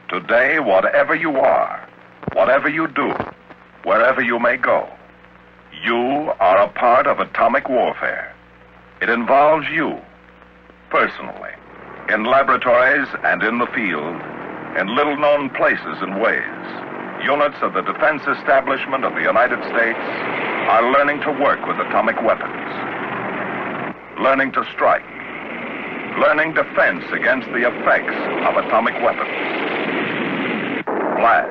Today, whatever you are, whatever you do, wherever you may go, you are a part of atomic warfare. It involves you, personally, in laboratories and in the field, in little-known places and ways. Units of the defense establishment of the United States are learning to work with atomic weapons, learning to strike, learning defense against the effects of atomic weapons. Blast,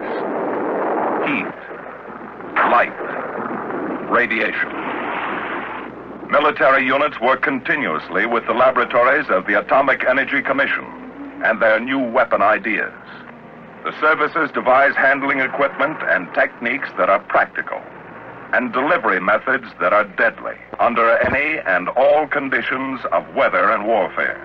heat, light, radiation. Military units work continuously with the laboratories of the Atomic Energy Commission and their new weapon ideas. The services devise handling equipment and techniques that are practical, and delivery methods that are deadly under any and all conditions of weather and warfare.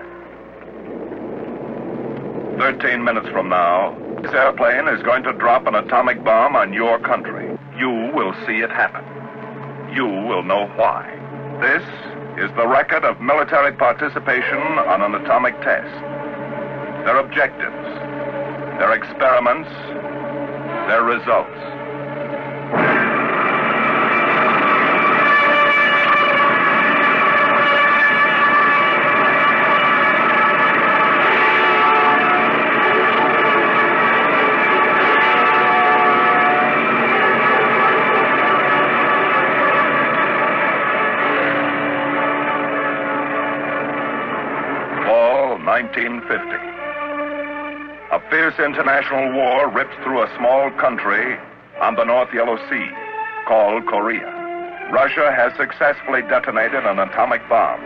13 minutes from now, this airplane is going to drop an atomic bomb on your country. You will see it happen. You will know why. This is the record of military participation on an atomic test. Their objectives, their experiments, their results. Fall 1950. A fierce international war ripped through a small country on the North Yellow Sea called Korea. Russia has successfully detonated an atomic bomb.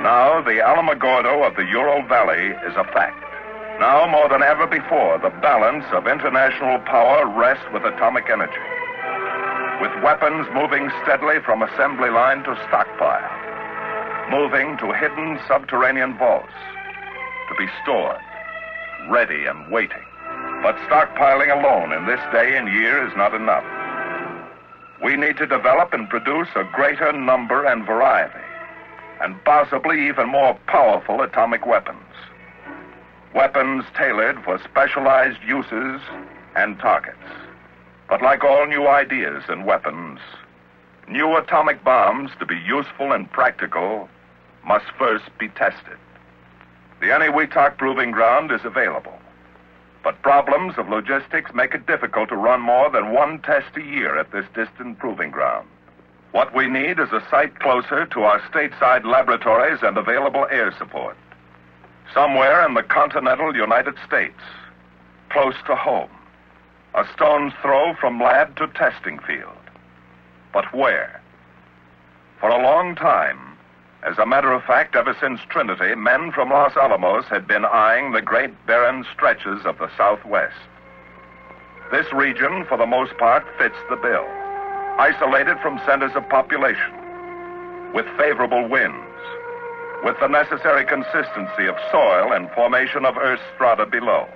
Now the Alamogordo of the Ural Valley is a fact. Now more than ever before, the balance of international power rests with atomic energy, with weapons moving steadily from assembly line to stockpile, moving to hidden subterranean vaults to be stored, ready and waiting. But stockpiling alone in this day and year is not enough. We need to develop and produce a greater number and variety, and possibly even more powerful atomic weapons. Weapons tailored for specialized uses and targets. But like all new ideas and weapons, new atomic bombs, to be useful and practical, must first be tested. The Eniwetok Proving Ground is available, but problems of logistics make it difficult to run more than one test a year at this distant proving ground. What we need is a site closer to our stateside laboratories and available air support. Somewhere in the continental United States, close to home, a stone's throw from lab to testing field. But where? For a long time, as a matter of fact, ever since Trinity, men from Los Alamos had been eyeing the great barren stretches of the Southwest. This region, for the most part, fits the bill. Isolated from centers of population, with favorable winds, with the necessary consistency of soil and formation of earth strata below.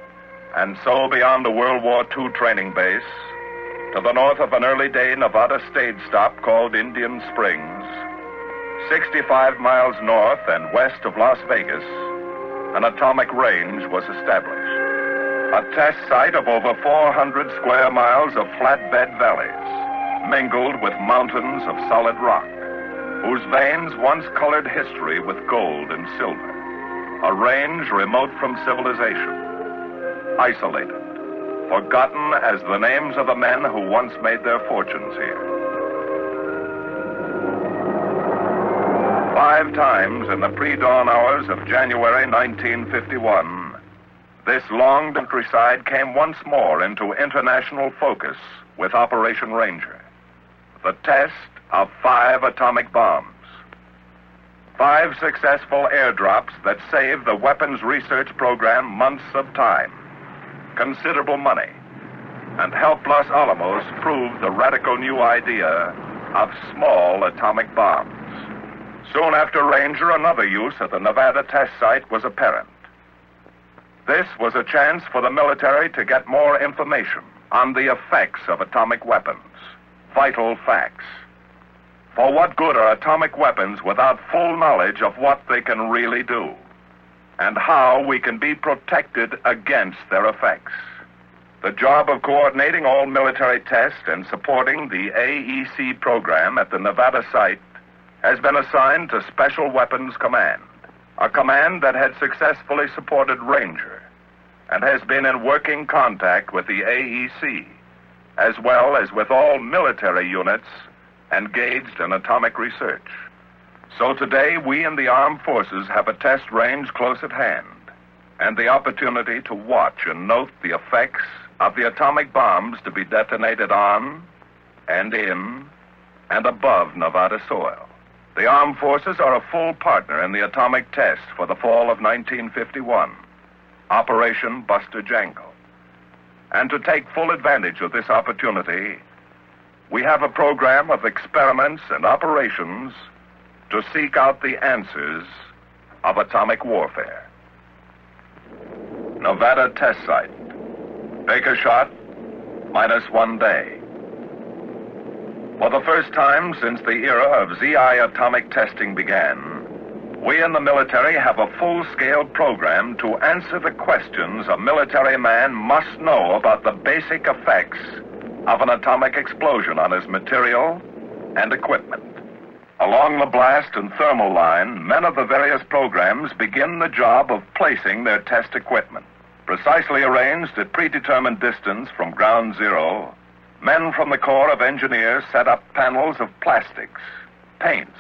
And so beyond the World War II training base, to the north of an early-day Nevada stage stop called Indian Springs, 65 miles north and west of Las Vegas, an atomic range was established. A test site of over 400 square miles of flatbed valleys, mingled with mountains of solid rock, whose veins once colored history with gold and silver. A range remote from civilization, isolated, forgotten as the names of the men who once made their fortunes here. 5 times in the pre-dawn hours of January 1951, this long countryside came once more into international focus with Operation Ranger, the test of 5 atomic bombs. 5 successful airdrops that saved the weapons research program months of time, considerable money, and helped Los Alamos prove the radical new idea of small atomic bombs. Soon after Ranger, another use at the Nevada test site was apparent. This was a chance for the military to get more information on the effects of atomic weapons, vital facts. For what good are atomic weapons without full knowledge of what they can really do? and how we can be protected against their effects. The job of coordinating all military tests and supporting the AEC program at the Nevada site has been assigned to Special Weapons Command, a command that had successfully supported Ranger and has been in working contact with the AEC, as well as with all military units engaged in atomic research. So today, we in the armed forces have a test range close at hand and the opportunity to watch and note the effects of the atomic bombs to be detonated on and in and above Nevada soil. The armed forces are a full partner in the atomic test for the fall of 1951, Operation Jangle. And to take full advantage of this opportunity, we have a program of experiments and operations to seek out the answers of atomic warfare. Nevada test site. Baker shot, -1 day. For the first time since the era of ZI atomic testing began, we in the military have a full-scale program to answer the questions a military man must know about the basic effects of an atomic explosion on his material and equipment. Along the blast and thermal line, men of the various programs begin the job of placing their test equipment. Precisely arranged at predetermined distance from ground zero, men from the Corps of Engineers set up panels of plastics, paints,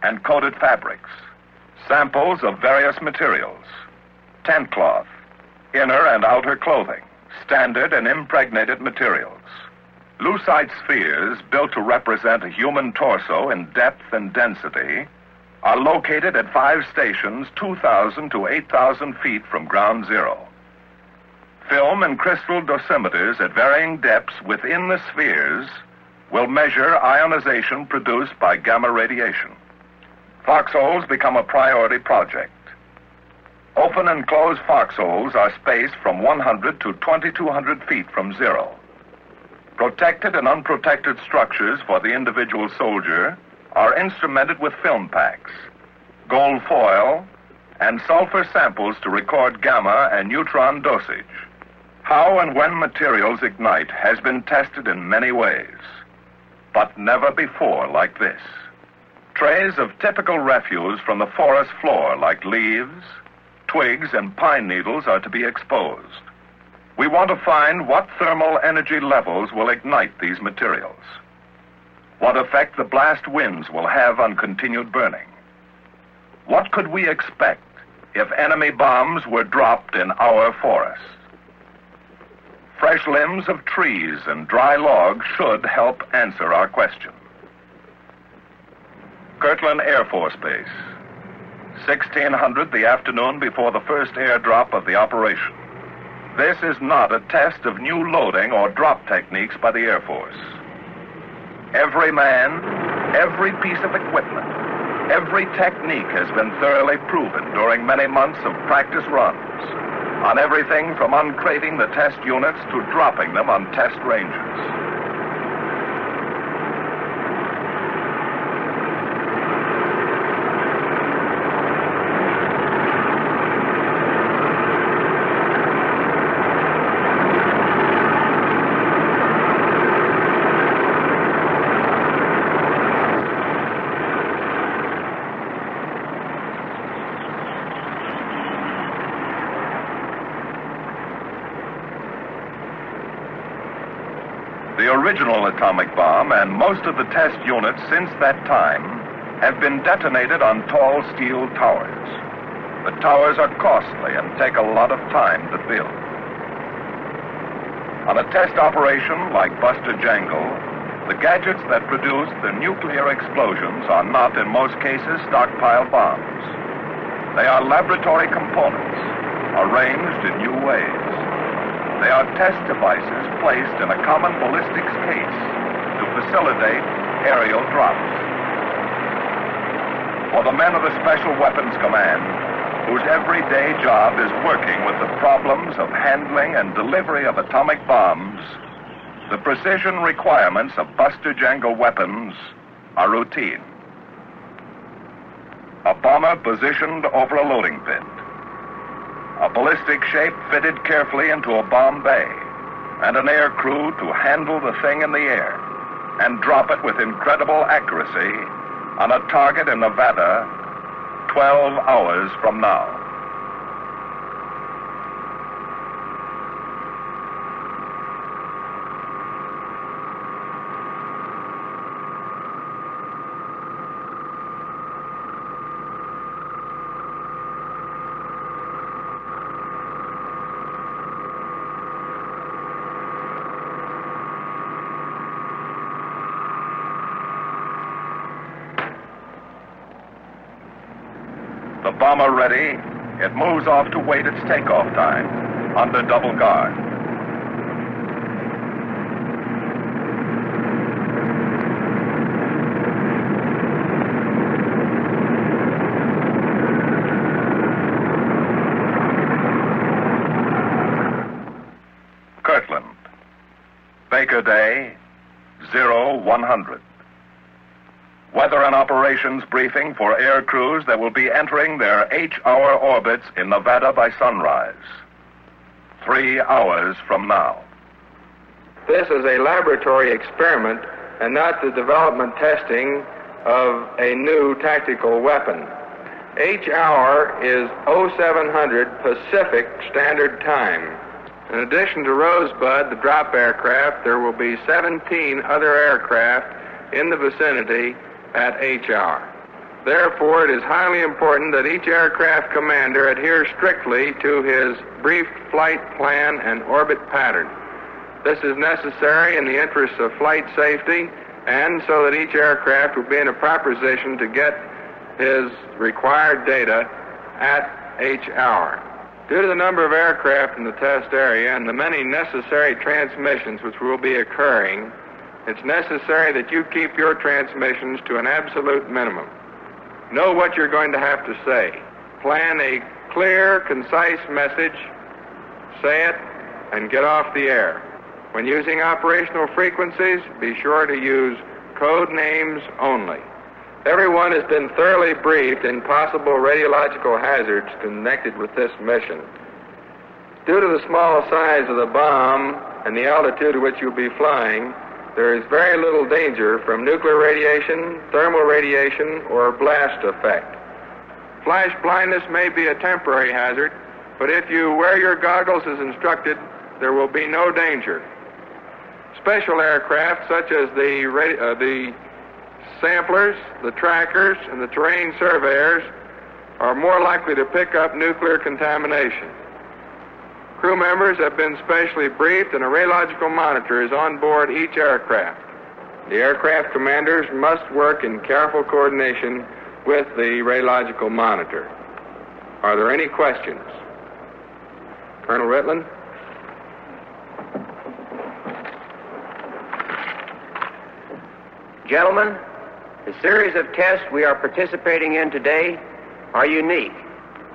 and coated fabrics, samples of various materials, tent cloth, inner and outer clothing, standard and impregnated materials. Lucite spheres built to represent a human torso in depth and density are located at 5 stations 2,000 to 8,000 feet from ground zero. Film and crystal dosimeters at varying depths within the spheres will measure ionization produced by gamma radiation. Foxholes become a priority project. Open and closed foxholes are spaced from 100 to 2,200 feet from zero. Protected and unprotected structures for the individual soldier are instrumented with film packs, gold foil, and sulfur samples to record gamma and neutron dosage. How and when materials ignite has been tested in many ways, but never before like this. Trays of typical refuse from the forest floor, like leaves, twigs, and pine needles, are to be exposed. We want to find what thermal energy levels will ignite these materials, what effect the blast winds will have on continued burning. What could we expect if enemy bombs were dropped in our forests? Fresh limbs of trees and dry logs should help answer our question. Kirtland Air Force Base, 1600 the afternoon before the first airdrop of the operation. This is not a test of new loading or drop techniques by the Air Force. Every man, every piece of equipment, every technique has been thoroughly proven during many months of practice runs, on everything from uncrating the test units to dropping them on test ranges. The original atomic bomb and most of the test units since that time have been detonated on tall steel towers. The towers are costly and take a lot of time to build. On a test operation like Jangle, the gadgets that produce the nuclear explosions are not, in most cases, stockpile bombs. They are laboratory components, arranged in new ways. They are test devices placed in a common ballistics case to facilitate aerial drops. For the men of the Special Weapons Command, whose everyday job is working with the problems of handling and delivery of atomic bombs, the precision requirements of Jangle weapons are routine. A bomber positioned over a loading pit, a ballistic shape fitted carefully into a bomb bay, and an air crew to handle the thing in the air and drop it with incredible accuracy on a target in Nevada 12 hours from now. The bomber ready, it moves off to wait its takeoff time, under double guard. Kirtland, Baker Day, 0100. Weather and operations briefing for air crews that will be entering their H-hour orbits in Nevada by sunrise. 3 hours from now. This is a laboratory experiment and not the development testing of a new tactical weapon. H-hour is 0700 Pacific Standard Time. In addition to Rosebud, the drop aircraft, there will be 17 other aircraft in the vicinity at H-hour. Therefore, it is highly important that each aircraft commander adhere strictly to his briefed flight plan and orbit pattern. This is necessary in the interests of flight safety and so that each aircraft will be in a proper position to get his required data at H-hour. Due to the number of aircraft in the test area and the many necessary transmissions which will be occurring, it's necessary that you keep your transmissions to an absolute minimum. Know what you're going to have to say. Plan a clear, concise message, say it, and get off the air. When using operational frequencies, be sure to use code names only. Everyone has been thoroughly briefed in possible radiological hazards connected with this mission. Due to the small size of the bomb and the altitude at which you'll be flying, there is very little danger from nuclear radiation, thermal radiation, or blast effect. Flash blindness may be a temporary hazard, but if you wear your goggles as instructed, there will be no danger. Special aircraft such as the samplers, the trackers, and the terrain surveyors are more likely to pick up nuclear contamination. Crew members have been specially briefed, and a radiological monitor is on board each aircraft. The aircraft commanders must work in careful coordination with the radiological monitor. Are there any questions? Colonel Ritland? Gentlemen, the series of tests we are participating in today are unique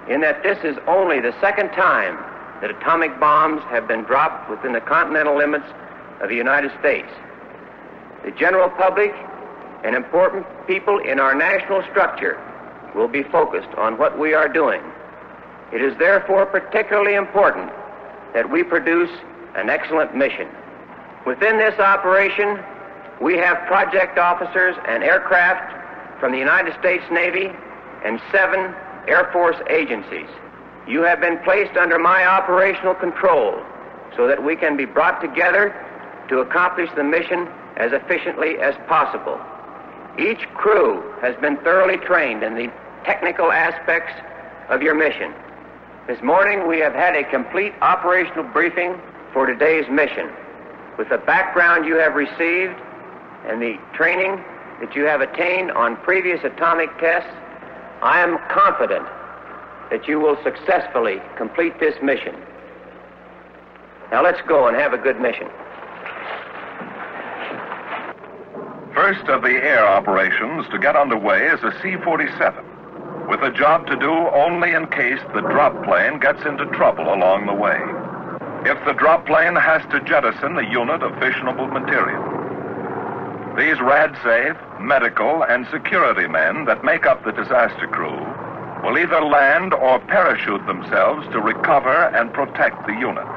in that this is only the second time that atomic bombs have been dropped within the continental limits of the United States. The general public and important people in our national structure will be focused on what we are doing. It is therefore particularly important that we produce an excellent mission. Within this operation, we have project officers and aircraft from the United States Navy and 7 Air Force agencies. You have been placed under my operational control so that we can be brought together to accomplish the mission as efficiently as possible. Each crew has been thoroughly trained in the technical aspects of your mission. This morning we have had a complete operational briefing for today's mission. With the background you have received and the training that you have attained on previous atomic tests, I am confident that you will successfully complete this mission. Now let's go and have a good mission. First of the air operations to get underway is a C-47, with a job to do only in case the drop plane gets into trouble along the way. If the drop plane has to jettison a unit of fissionable material. These rad-safe, medical, and security men that make up the disaster crew will either land or parachute themselves to recover and protect the unit.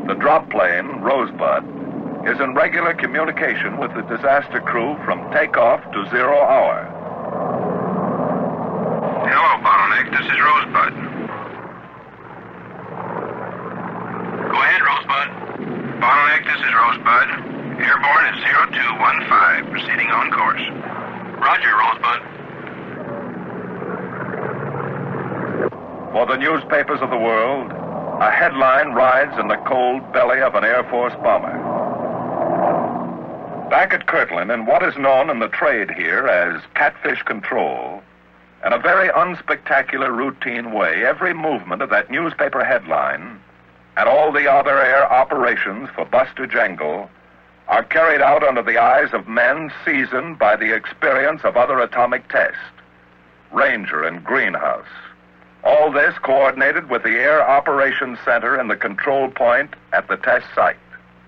The drop plane, Rosebud, is in regular communication with the disaster crew from takeoff to 0 hour. Hello, Bottleneck. This is Rosebud. Go ahead, Rosebud. Bottleneck, this is Rosebud. Airborne is 0215, proceeding on course. Roger, Rosebud. For the newspapers of the world, a headline rides in the cold belly of an Air Force bomber. Back at Kirtland, in what is known in the trade here as catfish control, in a very unspectacular routine way, every movement of that newspaper headline and all the other air operations for Buster Jangle are carried out under the eyes of men seasoned by the experience of other atomic tests, Ranger and Greenhouse. All this coordinated with the Air Operations Center in the control point at the test site.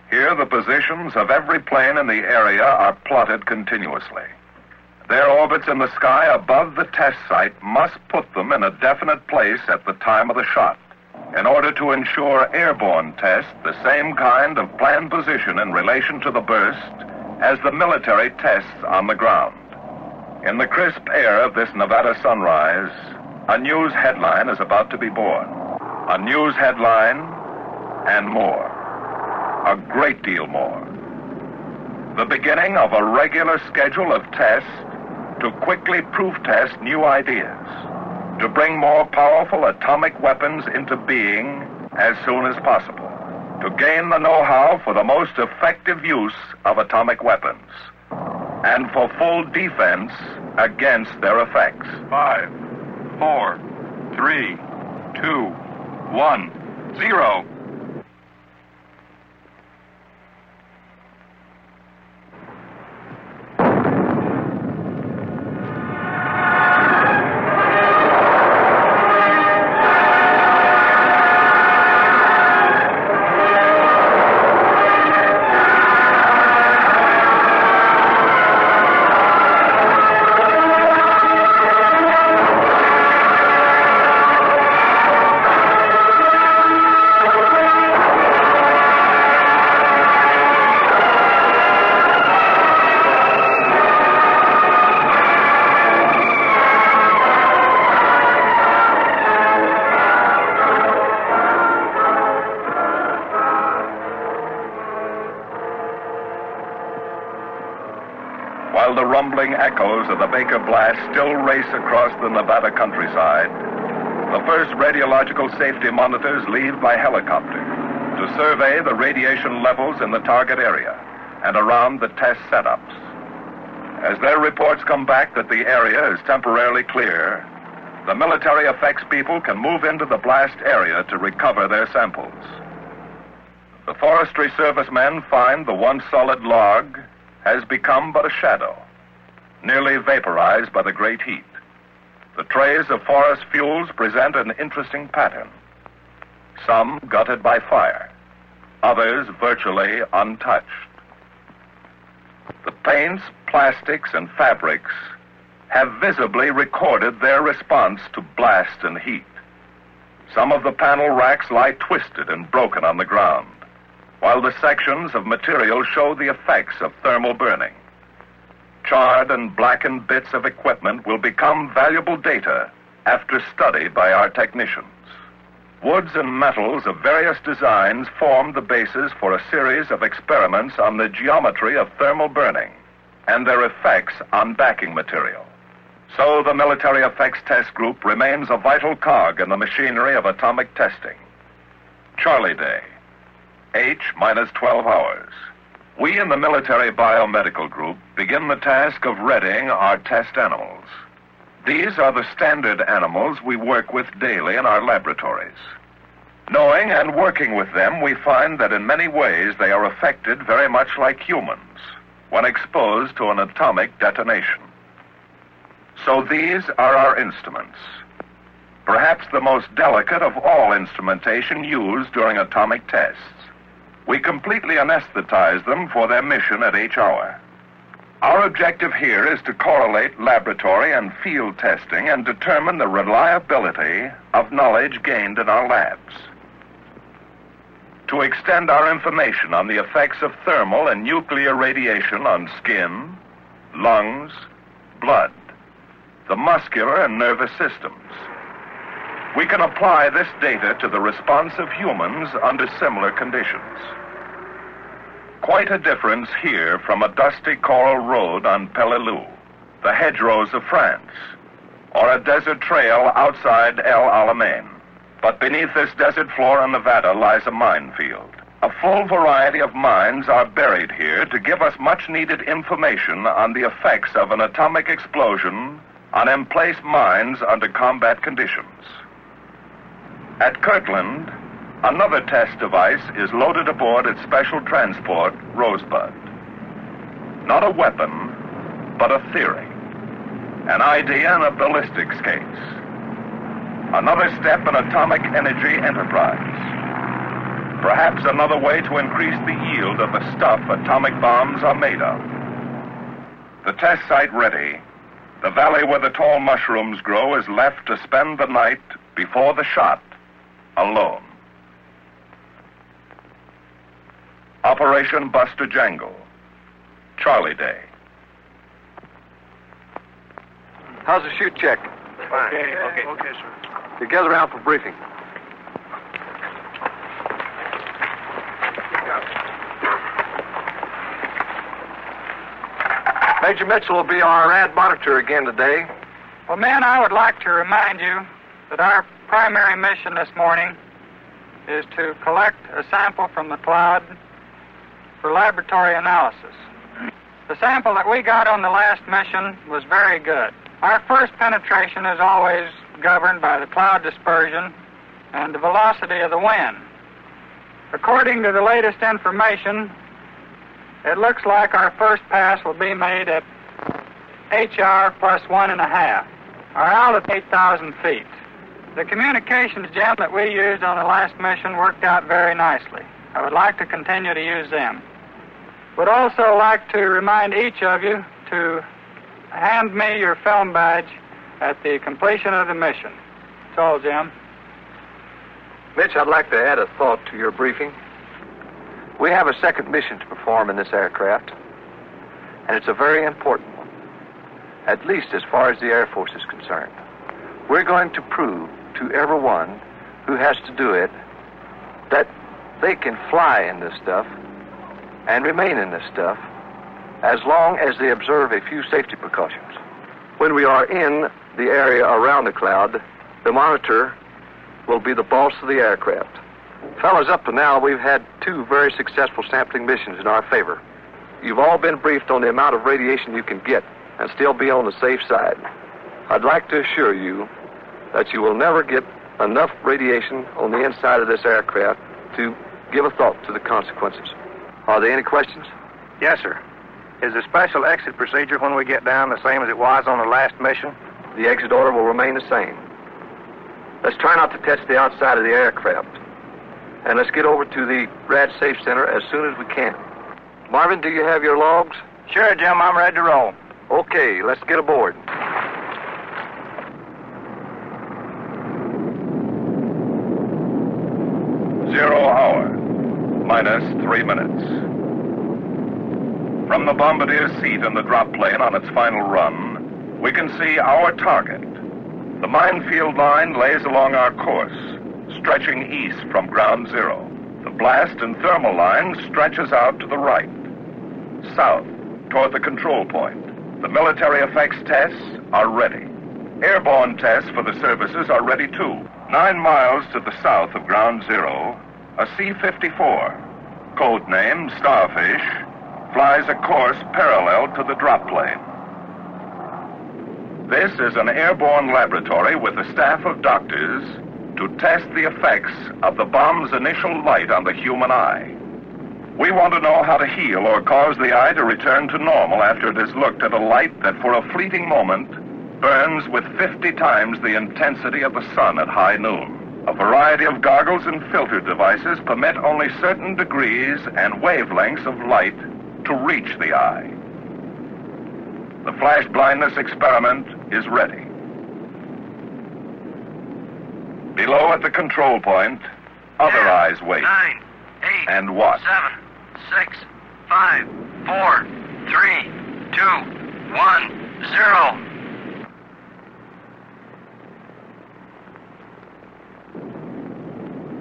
Here, the positions of every plane in the area are plotted continuously. Their orbits in the sky above the test site must put them in a definite place at the time of the shot, in order to ensure airborne tests the same kind of planned position in relation to the burst as the military tests on the ground. In the crisp air of this Nevada sunrise, a news headline is about to be born. A news headline and more. A great deal more. The beginning of a regular schedule of tests to quickly proof test new ideas, to bring more powerful atomic weapons into being as soon as possible, to gain the know-how for the most effective use of atomic weapons, and for full defense against their effects. 5, 4, 3, 2, 1, 0. While the rumbling echoes of the Baker blast still race across the Nevada countryside, the first radiological safety monitors leave by helicopter to survey the radiation levels in the target area and around the test setups. As their reports come back that the area is temporarily clear, the military effects people can move into the blast area to recover their samples. The Forestry Service men find the once solid log has become but a shadow, nearly vaporized by the great heat. The trays of forest fuels present an interesting pattern. Some gutted by fire, others virtually untouched. The paints, plastics, and fabrics have visibly recorded their response to blast and heat. Some of the panel racks lie twisted and broken on the ground, while the sections of material show the effects of thermal burning. Charred and blackened bits of equipment will become valuable data after study by our technicians. Woods and metals of various designs form the basis for a series of experiments on the geometry of thermal burning and their effects on backing material. So the Military Effects Test Group remains a vital cog in the machinery of atomic testing. Charlie Day, H minus 12 hours. We in the Military Biomedical Group begin the task of readying our test animals. These are the standard animals we work with daily in our laboratories. Knowing and working with them, we find that in many ways they are affected very much like humans when exposed to an atomic detonation. So these are our instruments, perhaps the most delicate of all instrumentation used during atomic tests. We completely anesthetize them for their mission at H hour. Our objective here is to correlate laboratory and field testing and determine the reliability of knowledge gained in our labs. To extend our information on the effects of thermal and nuclear radiation on skin, lungs, blood, the muscular and nervous systems. We can apply this data to the response of humans under similar conditions. Quite a difference here from a dusty coral road on Peleliu, the hedgerows of France, or a desert trail outside El Alamein. But beneath this desert floor in Nevada lies a minefield. A full variety of mines are buried here to give us much-needed information on the effects of an atomic explosion on emplaced mines under combat conditions. At Kirtland, another test device is loaded aboard its special transport, Rosebud. Not a weapon, but a theory. An idea in a ballistics case. Another step in atomic energy enterprise. Perhaps another way to increase the yield of the stuff atomic bombs are made of. The test site ready, the valley where the tall mushrooms grow is left to spend the night before the shot, alone. Operation Buster Jangle, Charlie Day. How's the shoot check? Fine. Okay, sir. You gather around for briefing. Major Mitchell will be our ad monitor again today. Well, men, I would like to remind you that our primary mission this morning is to collect a sample from the cloud for laboratory analysis. The sample that we got on the last mission was very good. Our first penetration is always governed by the cloud dispersion and the velocity of the wind. According to the latest information, it looks like our first pass will be made at HR plus 1.5. Our altitude is 8,000 feet. The communications gem that we used on the last mission worked out very nicely. I would like to continue to use them. Would also like to remind each of you to hand me your film badge at the completion of the mission. That's all, Jim. Mitch, I'd like to add a thought to your briefing. We have a second mission to perform in this aircraft, and it's a very important one, at least as far as the Air Force is concerned. We're going to prove to everyone who has to do it that they can fly in this stuff and remain in this stuff as long as they observe a few safety precautions. When we are in the area around the cloud, the monitor will be the boss of the aircraft. Fellas, up to now, we've had 2 very successful sampling missions in our favor. You've all been briefed on the amount of radiation you can get and still be on the safe side. I'd like to assure you that you will never get enough radiation on the inside of this aircraft to give a thought to the consequences. Are there any questions? Yes, sir. Is the special exit procedure when we get down the same as it was on the last mission? The exit order will remain the same. Let's try not to touch the outside of the aircraft. And let's get over to the Rad Safe Center as soon as we can. Marvin, do you have your logs? Sure, Jim. I'm ready to roll. Okay, let's get aboard. Zero hour, minus 3 minutes. From the bombardier's seat in the drop plane on its final run, we can see our target. The minefield line lays along our course, stretching east from ground zero. The blast and thermal line stretches out to the right, south, toward the control point. The military effects tests are ready. Airborne tests for the services are ready too. 9 miles to the south of ground zero, a C-54, codename Starfish, flies a course parallel to the drop plane. This is an airborne laboratory with a staff of doctors to test the effects of the bomb's initial light on the human eye. We want to know how to heal or cause the eye to return to normal after it has looked at a light that for a fleeting moment burns with 50 times the intensity of the sun at high noon. A variety of goggles and filter devices permit only certain degrees and wavelengths of light to reach the eye. The flash blindness experiment is ready. Below at the control point, other 10, eyes wait 9, 8, and watch. 7, 6, 5, 4, 3, 2, 1, 0.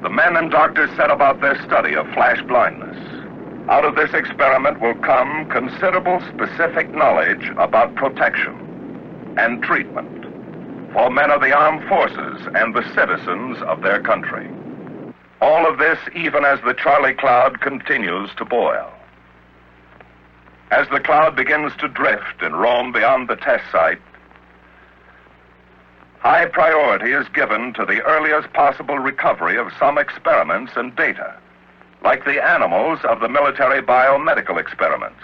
The men and doctors set about their study of flash blindness. Out of this experiment will come considerable specific knowledge about protection and treatment for men of the armed forces and the citizens of their country. All of this even as the Charlie cloud continues to boil. As the cloud begins to drift and roam beyond the test site, high priority is given to the earliest possible recovery of some experiments and data, like the animals of the military biomedical experiments.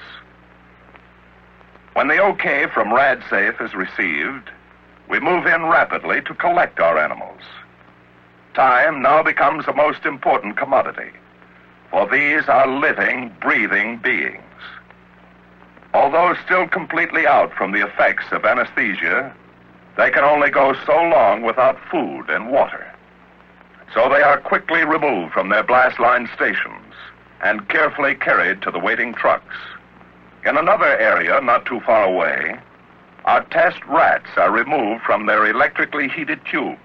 When the OK from RadSafe is received, we move in rapidly to collect our animals. Time now becomes a most important commodity, for these are living, breathing beings. Although still completely out from the effects of anesthesia, they can only go so long without food and water. So they are quickly removed from their blast line stations and carefully carried to the waiting trucks. In another area not too far away, our test rats are removed from their electrically heated tubes.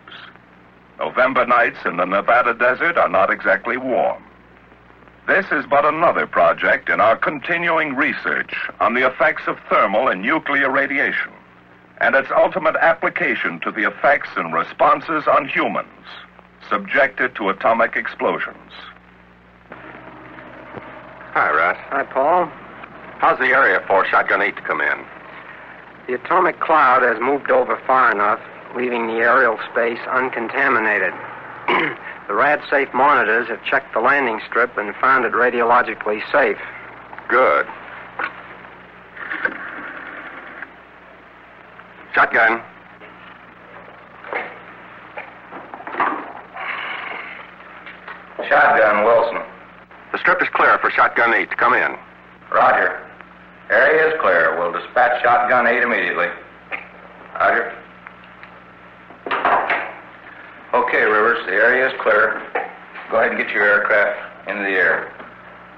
November nights in the Nevada desert are not exactly warm. This is but another project in our continuing research on the effects of thermal and nuclear radiation and its ultimate application to the effects and responses on humans subjected to atomic explosions. Hi, Russ. Hi, Paul. How's the area for Shotgun 8 to come in? The atomic cloud has moved over far enough, leaving the aerial space uncontaminated. The RadSafe monitors have checked the landing strip and found it radiologically safe. Good. Shotgun. Shotgun, Wilson. The strip is clear for Shotgun 8 to come in. Roger. Area is clear. We'll dispatch Shotgun 8 immediately. Roger. Okay, Rivers, the area is clear. Go ahead and get your aircraft into the air.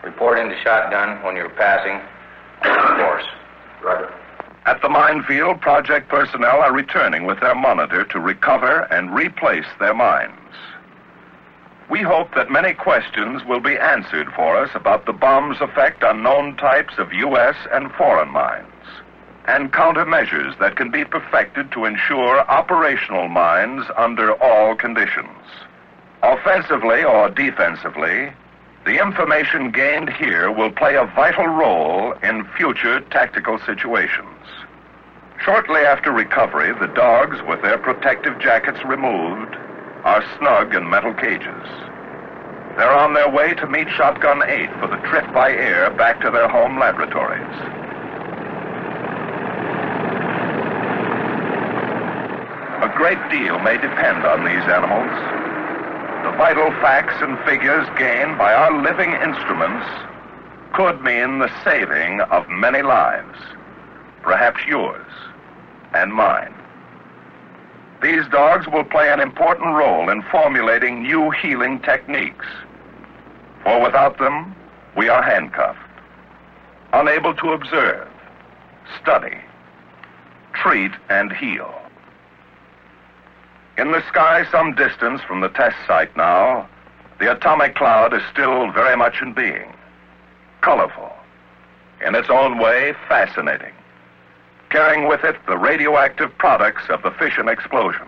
Report into Shotgun when you're passing the course. Roger. At the minefield, project personnel are returning with their monitor to recover and replace their mines. We hope that many questions will be answered for us about the bomb's effect on known types of U.S. and foreign mines, and countermeasures that can be perfected to ensure operational mines under all conditions. Offensively or defensively, the information gained here will play a vital role in future tactical situations. Shortly after recovery, the dogs, with their protective jackets removed, are snug in metal cages. They're on their way to meet Shotgun 8 for the trip by air back to their home laboratories. A great deal may depend on these animals. The vital facts and figures gained by our living instruments could mean the saving of many lives, perhaps yours and mine. These dogs will play an important role in formulating new healing techniques, for without them, we are handcuffed, unable to observe, study, treat, and heal. In the sky some distance from the test site now, the atomic cloud is still very much in being, colorful, in its own way fascinating, carrying with it the radioactive products of the fission explosion.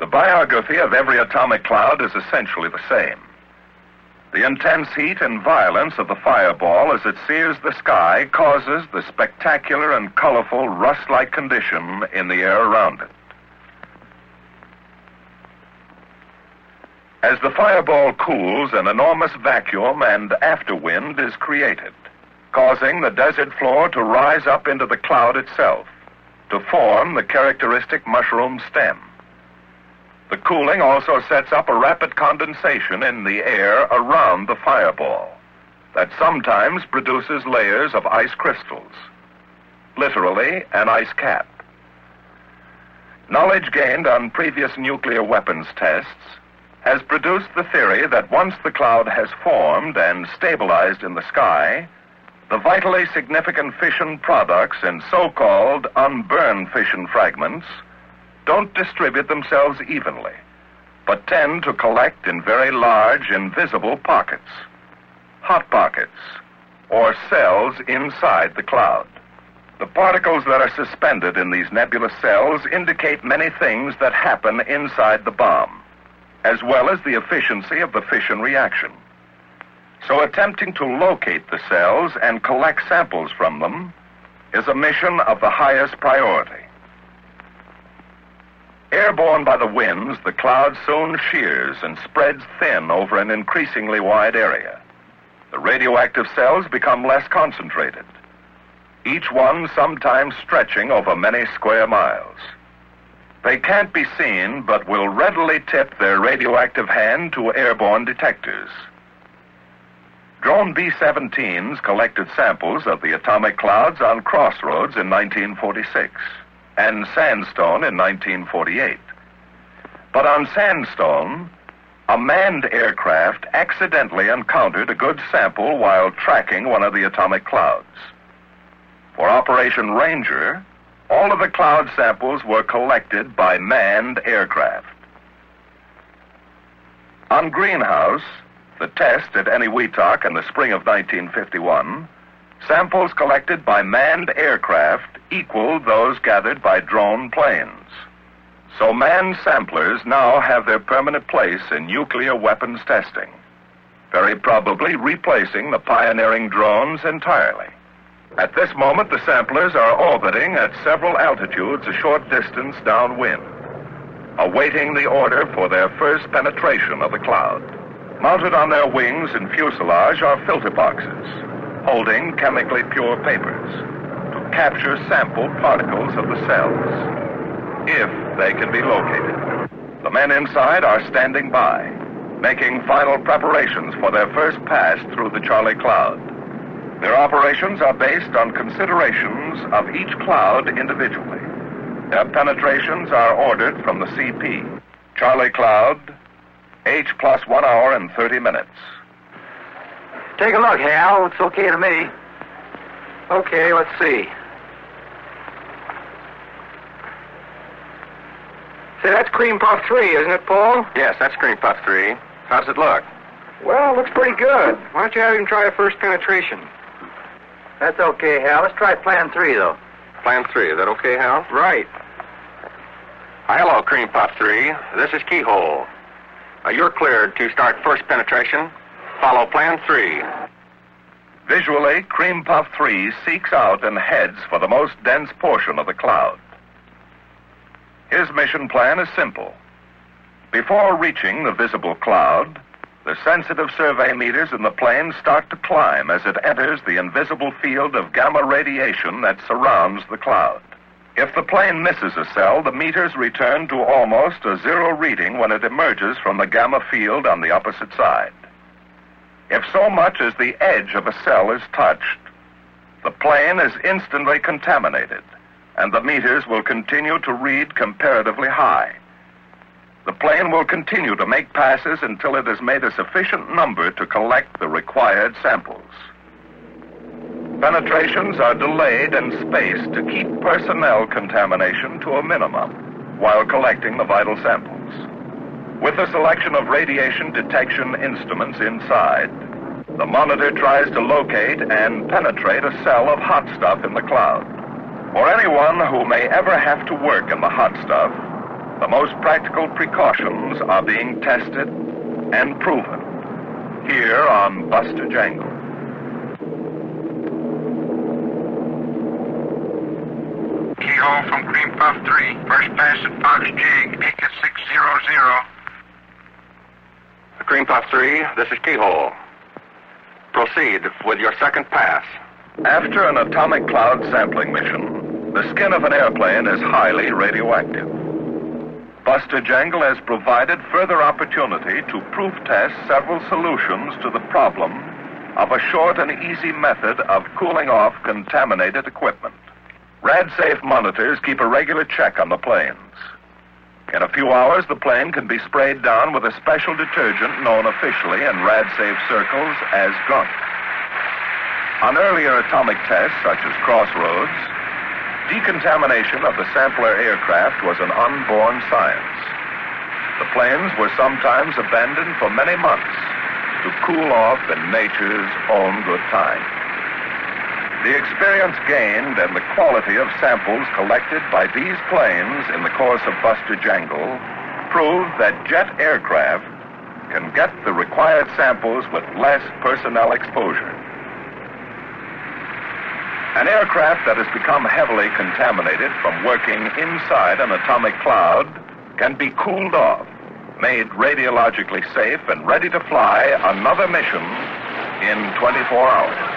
The biography of every atomic cloud is essentially the same. The intense heat and violence of the fireball as it sears the sky causes the spectacular and colorful rust-like condition in the air around it. As the fireball cools, an enormous vacuum and afterwind is created, causing the desert floor to rise up into the cloud itself, to form the characteristic mushroom stem. The cooling also sets up a rapid condensation in the air around the fireball that sometimes produces layers of ice crystals. literally an ice cap. Knowledge gained on previous nuclear weapons tests has produced the theory that once the cloud has formed and stabilized in the sky, the vitally significant fission products in so-called unburned fission fragments don't distribute themselves evenly, but tend to collect in very large, invisible pockets, hot pockets, or cells inside the cloud. The particles that are suspended in these nebulous cells indicate many things that happen inside the bomb, as well as the efficiency of the fission reaction. So attempting to locate the cells and collect samples from them is a mission of the highest priority. Airborne by the winds, the cloud soon shears and spreads thin over an increasingly wide area. The radioactive cells become less concentrated, each one sometimes stretching over many square miles. They can't be seen, but will readily tip their radioactive hand to airborne detectors. Drone B-17s collected samples of the atomic clouds on Crossroads in 1946 and Sandstone in 1948. But on Sandstone, a manned aircraft accidentally encountered a good sample while tracking one of the atomic clouds. For Operation Ranger, all of the cloud samples were collected by manned aircraft. On Greenhouse, the test at Eniwetok in the spring of 1951, samples collected by manned aircraft equaled those gathered by drone planes. So manned samplers now have their permanent place in nuclear weapons testing, very probably replacing the pioneering drones entirely. At this moment, the samplers are orbiting at several altitudes a short distance downwind, awaiting the order for their first penetration of the cloud. Mounted on their wings and fuselage are filter boxes, holding chemically pure papers to capture sampled particles of the cells, if they can be located. The men inside are standing by, making final preparations for their first pass through the Charlie Cloud. Their operations are based on considerations of each cloud individually. Their penetrations are ordered from the CP. Charlie Cloud, H plus 1 hour and 30 minutes. Take a look, Hal. It's okay to me. Okay, let's see. Say, that's Cream Puff 3, isn't it, Paul? Yes, that's Cream Puff 3. How's it look? Well, looks pretty good. Why don't you have him try a first penetration? That's okay, Hal. Let's try Plan 3, though. Plan 3, is that okay, Hal? Right. Hello, Cream Puff 3. This is Keyhole. You're cleared to start first penetration. Follow Plan 3. Visually, Cream Puff 3 seeks out and heads for the most dense portion of the cloud. His mission plan is simple. Before reaching the visible cloud, the sensitive survey meters in the plane start to climb as it enters the invisible field of gamma radiation that surrounds the cloud. If the plane misses a cell, the meters return to almost a zero reading when it emerges from the gamma field on the opposite side. If so much as the edge of a cell is touched, the plane is instantly contaminated, and the meters will continue to read comparatively high. The plane will continue to make passes until it has made a sufficient number to collect the required samples. Penetrations are delayed and spaced to keep personnel contamination to a minimum while collecting the vital samples. With a selection of radiation detection instruments inside, the monitor tries to locate and penetrate a cell of hot stuff in the cloud. For anyone who may ever have to work in the hot stuff, the most practical precautions are being tested and proven here on Buster Jangle. Keyhole from Cream Puff 3. First pass at Foggy Jig, Eka 600. Cream Puff 3, this is Keyhole. Proceed with your second pass. After an atomic cloud sampling mission, the skin of an airplane is highly radioactive. Buster Jangle has provided further opportunity to proof test several solutions to the problem of a short and easy method of cooling off contaminated equipment. RadSafe monitors keep a regular check on the planes. In a few hours, the plane can be sprayed down with a special detergent known officially in RadSafe circles as gunk. On earlier atomic tests, such as Crossroads, decontamination of the sampler aircraft was an unborn science. The planes were sometimes abandoned for many months to cool off in nature's own good time. The experience gained and the quality of samples collected by these planes in the course of Buster Jangle proved that jet aircraft can get the required samples with less personnel exposure. An aircraft that has become heavily contaminated from working inside an atomic cloud can be cooled off, made radiologically safe, and ready to fly another mission in 24 hours.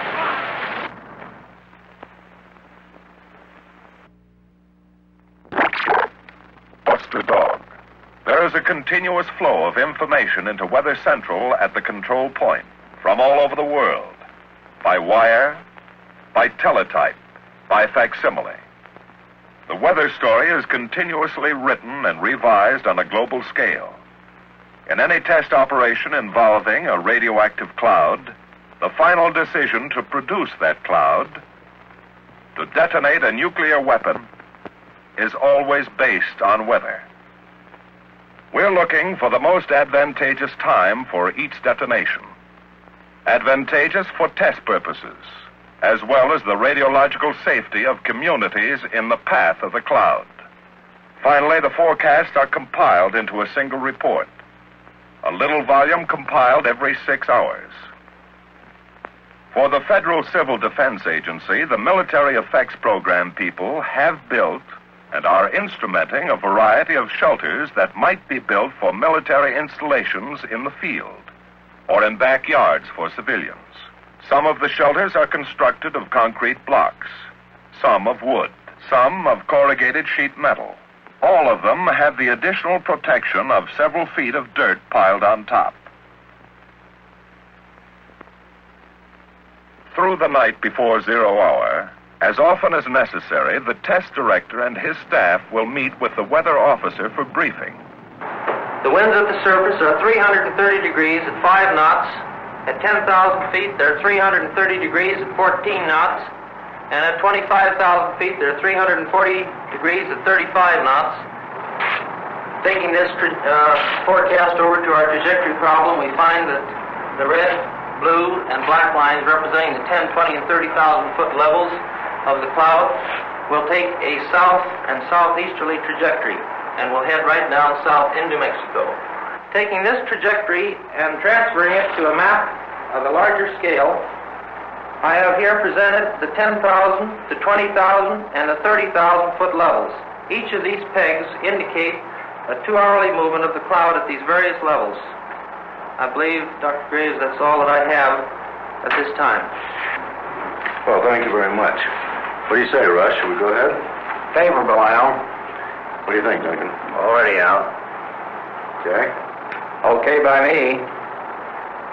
Buster Dog. There is a continuous flow of information into Weather Central at the control point from all over the world, by wire, by teletype, by facsimile. The weather story is continuously written and revised on a global scale. In any test operation involving a radioactive cloud, the final decision to produce that cloud, to detonate a nuclear weapon, is always based on weather. We're looking for the most advantageous time for each detonation. Advantageous for test purposes, as well as the radiological safety of communities in the path of the cloud. Finally, the forecasts are compiled into a single report, a little volume compiled every 6 hours. For the Federal Civil Defense Agency, the Military Effects Program people have built and are instrumenting a variety of shelters that might be built for military installations in the field or in backyards for civilians. Some of the shelters are constructed of concrete blocks, some of wood, some of corrugated sheet metal. All of them have the additional protection of several feet of dirt piled on top. Through the night before 0 hour, as often as necessary, the test director and his staff will meet with the weather officer for briefing. The winds at the surface are 330 degrees at 5 knots. At 10,000 feet, they're 330 degrees at 14 knots. And at 25,000 feet, they're 340 degrees at 35 knots. Taking this forecast over to our trajectory problem, we find that the red, blue, and black lines representing the 10, 20, and 30,000 foot levels of the cloud will take a south and southeasterly trajectory and will head right down south into Mexico. Taking this trajectory and transferring it to a map of a larger scale, I have here presented the 10,000, the 20,000, and the 30,000 foot levels. Each of these pegs indicate a 2-hourly movement of the cloud at these various levels. I believe, Dr. Graves, that's all that I have at this time. Well, thank you very much. What do you say, Rush? Should we go ahead? Favorable, Al. What do you think, Duncan? Already out. Jack? Okay by me.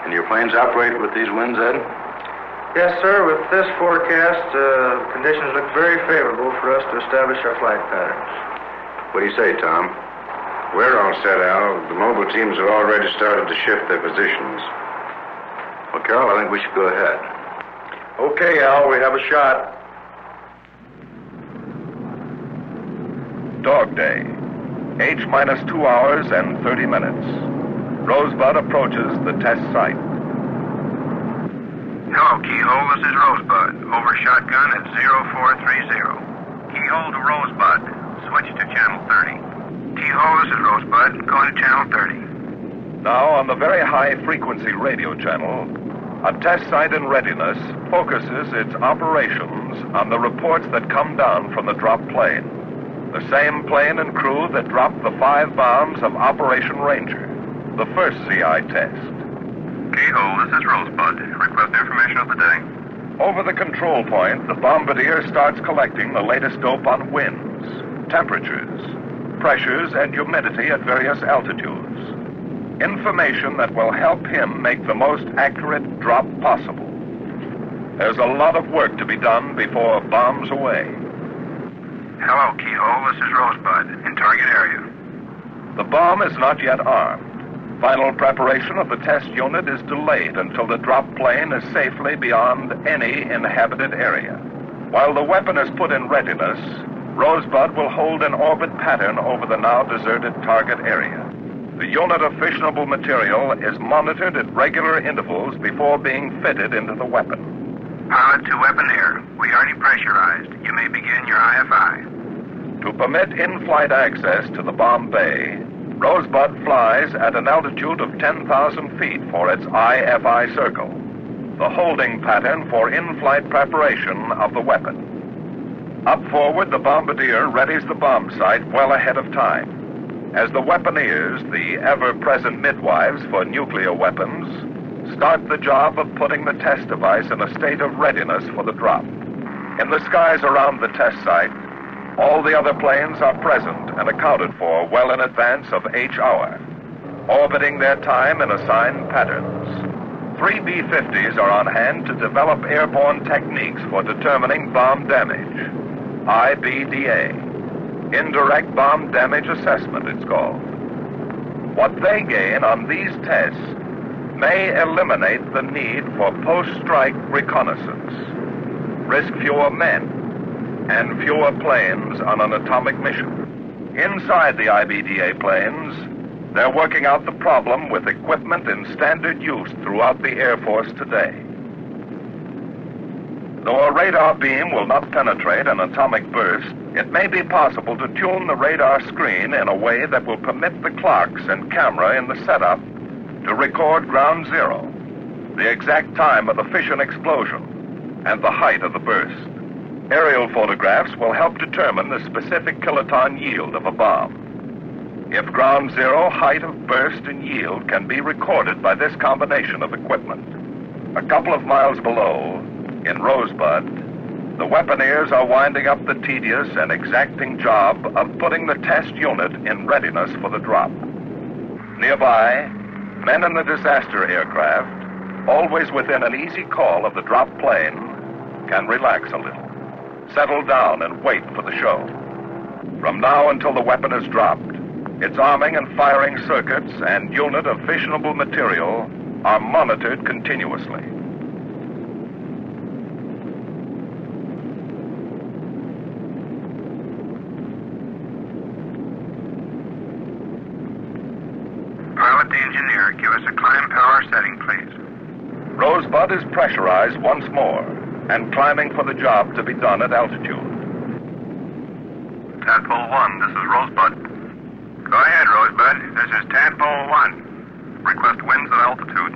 And your planes operate with these winds, Ed? Yes, sir. With this forecast, conditions look very favorable for us to establish our flight patterns. What do you say, Tom? We're all set, Al. The mobile teams have already started to shift their positions. Well, Carol, I think we should go ahead. Okay, Al, we have a shot. Dog Day. H minus 2 hours and 30 minutes. Rosebud approaches the test site. Hello, Keyhole. This is Rosebud. Over shotgun at 0430. Keyhole to Rosebud. Switch to channel 30. Keyhole, this is Rosebud. Going to channel 30. Now, on the very high-frequency radio channel, a test site in readiness focuses its operations on the reports that come down from the dropped plane. The same plane and crew that dropped the 5 bombs of Operation Ranger, the first ZI test. Keyhole, this is Rosebud. Request information of the day. Over the control point, the bombardier starts collecting the latest dope on winds, temperatures, pressures, and humidity at various altitudes. Information that will help him make the most accurate drop possible. There's a lot of work to be done before bombs away. Hello, Keyhole. This is Rosebud, in target area. The bomb is not yet armed. Final preparation of the test unit is delayed until the drop plane is safely beyond any inhabited area. While the weapon is put in readiness, Rosebud will hold an orbit pattern over the now deserted target area. The unit of fissionable material is monitored at regular intervals before being fitted into the weapon. Pilot to weaponeer. We are depressurized. You may begin your IFI. To permit in-flight access to the bomb bay, Rosebud flies at an altitude of 10,000 feet for its IFI circle, the holding pattern for in-flight preparation of the weapon. Up forward, the bombardier readies the bomb site well ahead of time. As the weaponeers, the ever-present midwives for nuclear weapons, start the job of putting the test device in a state of readiness for the drop. In the skies around the test site, all the other planes are present and accounted for well in advance of H hour, orbiting their time in assigned patterns. 3 B-50s are on hand to develop airborne techniques for determining bomb damage, IBDA. Indirect Bomb Damage Assessment, it's called. What they gain on these tests may eliminate the need for post-strike reconnaissance, risk fewer men, and fewer planes on an atomic mission. Inside the IBDA planes, they're working out the problem with equipment in standard use throughout the Air Force today. Though a radar beam will not penetrate an atomic burst, it may be possible to tune the radar screen in a way that will permit the clocks and camera in the setup to record ground zero, the exact time of the fission explosion, and the height of the burst. Aerial photographs will help determine the specific kiloton yield of a bomb. If ground zero, height of burst, and yield can be recorded by this combination of equipment. A couple of miles below, in Rosebud, the weaponeers are winding up the tedious and exacting job of putting the test unit in readiness for the drop. Nearby, men in the disaster aircraft, always within an easy call of the drop plane, can relax a little, settle down and wait for the show. From now until the weapon is dropped, its arming and firing circuits and unit of fissionable material are monitored continuously. Pilot to engineer, give us a climb power setting, please. Rosebud is pressurized once more and climbing for the job to be done at altitude. Tadpole 1, this is Rosebud. Go ahead, Rosebud. This is Tadpole 1. Request winds at altitude.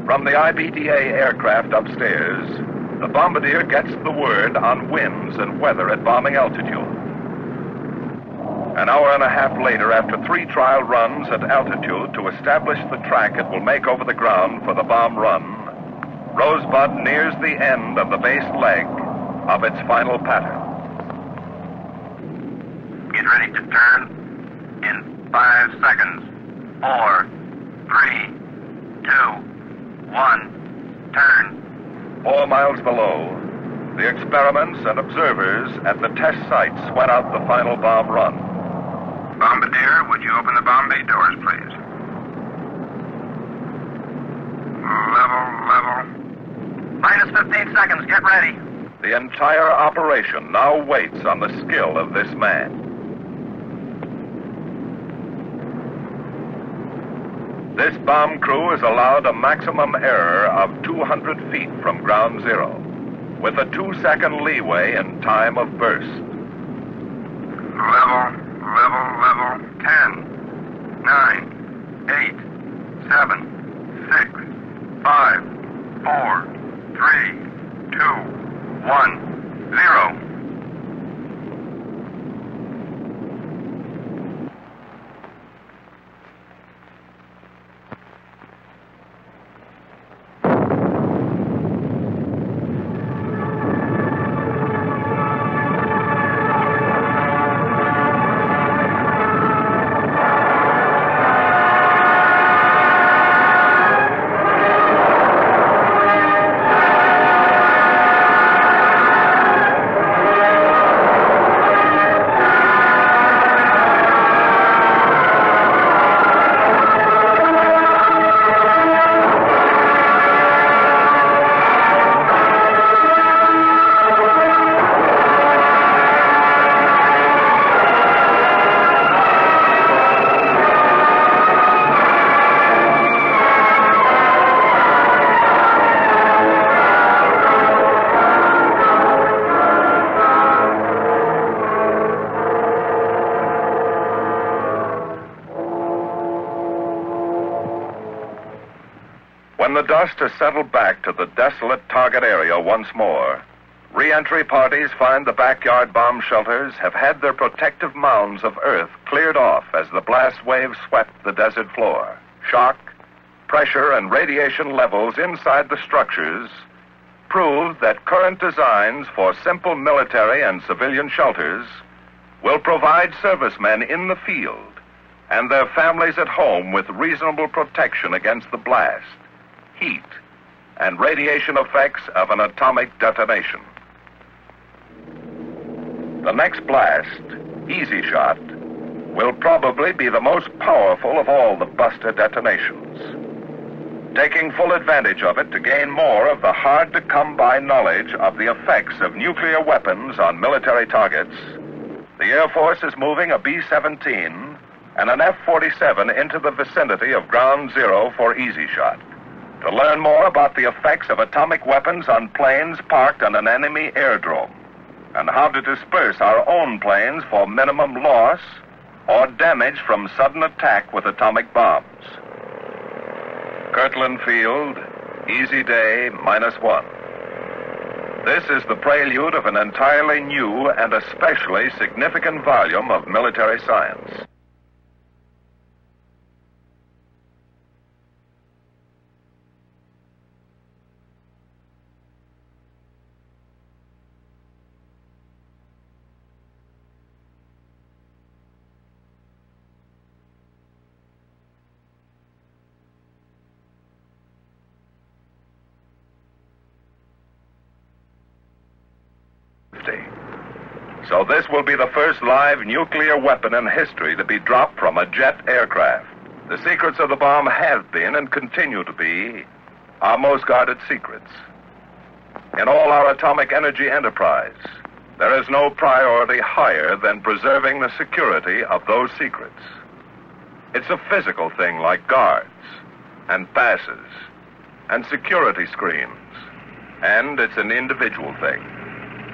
From the IBDA aircraft upstairs, the bombardier gets the word on winds and weather at bombing altitude. An hour and a half later, after 3 trial runs at altitude to establish the track it will make over the ground for the bomb run, Rosebud nears the end of the base leg of its final pattern. Get ready to turn in 5 seconds. 4, 3, 2, 1, turn. 4 miles below, the experiments and observers at the test site sweat out the final bomb run. Bombardier, would you open the bomb bay doors, please? Level. Minus 15 seconds, get ready. The entire operation now waits on the skill of this man. This bomb crew is allowed a maximum error of 200 feet from ground zero, with a 2-second leeway in time of burst. Level. 10, 9, 8, 7, 6, 5, 4, 3, 2, 1, 0. When the dust has settled back to the desolate target area once more, re-entry parties find the backyard bomb shelters have had their protective mounds of earth cleared off as the blast wave swept the desert floor. Shock, pressure, and radiation levels inside the structures prove that current designs for simple military and civilian shelters will provide servicemen in the field and their families at home with reasonable protection against the blast, heat, and radiation effects of an atomic detonation. The next blast, Easy Shot, will probably be the most powerful of all the Buster detonations. Taking full advantage of it to gain more of the hard-to-come-by knowledge of the effects of nuclear weapons on military targets, the Air Force is moving a B-17 and an F-47 into the vicinity of Ground Zero for Easy Shot to learn more about the effects of atomic weapons on planes parked on an enemy airdrome and how to disperse our own planes for minimum loss or damage from sudden attack with atomic bombs. Kirtland Field, Easy Day -1. This is the prelude of an entirely new and especially significant volume of military science. So this will be the first live nuclear weapon in history to be dropped from a jet aircraft. The secrets of the bomb have been and continue to be our most guarded secrets. In all our atomic energy enterprise, there is no priority higher than preserving the security of those secrets. It's a physical thing like guards and passes and security screens, and it's an individual thing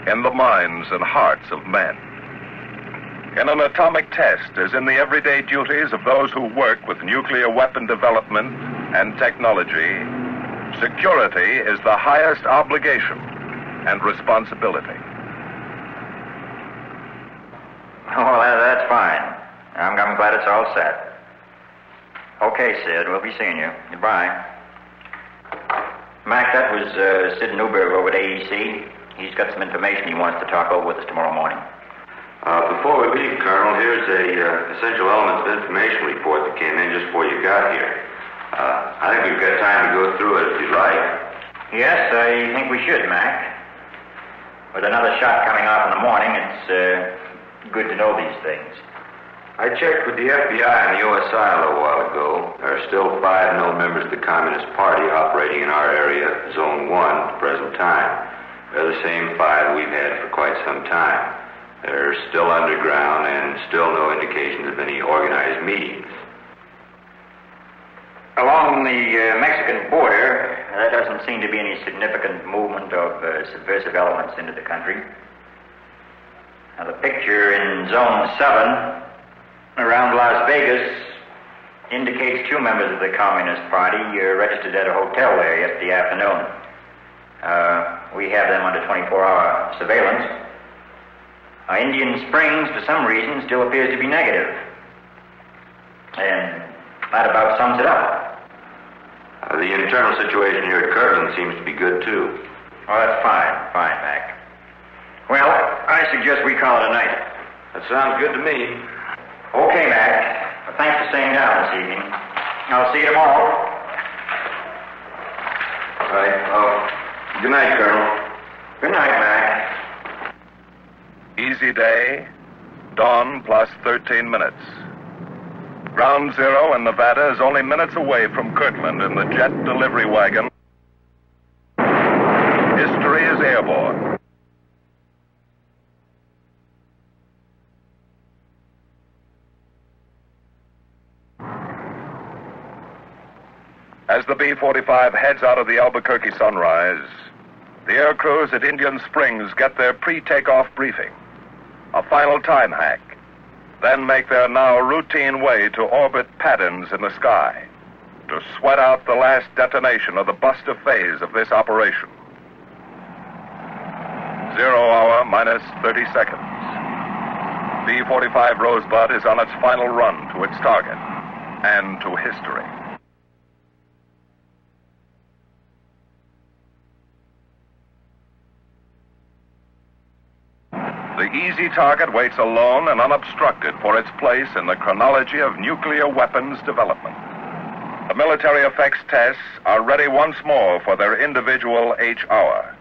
in the minds and hearts of men. In an atomic test, as in the everyday duties of those who work with nuclear weapon development and technology, security is the highest obligation and responsibility. Oh, that's fine. I'm glad it's all set. Okay, Sid, we'll be seeing you. Goodbye. Mac, that was Sid Newberg over at AEC. He's got some information he wants to talk over with us tomorrow morning. Before we leave, Colonel, here's a essential elements of information report that came in just before you got here. I think we've got time to go through it if you'd like. Yes, I think we should, Mac. With another shot coming off in the morning, it's good to know these things. I checked with the FBI and the OSI a little while ago. There are still 5 known members of the Communist Party operating in our area, Zone 1, at the present time. They're the same 5 we've had for quite some time. They're still underground and still no indications of any organized meetings. Along the Mexican border, there doesn't seem to be any significant movement of subversive elements into the country. Now, the picture in Zone 7 around Las Vegas indicates 2 members of the Communist Party registered at a hotel there yesterday afternoon. We have them under 24-hour surveillance. Indian Springs, for some reason, still appears to be negative. And that about sums it up. The internal situation here at Kirtland seems to be good, too. Oh, that's fine, Mac. Well, I suggest we call it a night. That sounds good to me. Okay, Mac. Well, thanks for staying down this evening. I'll see you tomorrow. All right. Good night, Colonel. Good night, Mac. Easy Day, dawn plus 13 minutes. Ground Zero in Nevada is only minutes away from Kirtland in the jet delivery wagon. History is airborne. As the B-45 heads out of the Albuquerque Sunrise, the air crews at Indian Springs get their pre-takeoff briefing, a final time hack, then make their now routine way to orbit patterns in the sky. to sweat out the last detonation of the buster phase of this operation. 0 hour minus 30 seconds. B-45 Rosebud is on its final run to its target and to history. The easy target waits alone and unobstructed for its place in the chronology of nuclear weapons development. The military effects tests are ready once more for their individual H hour.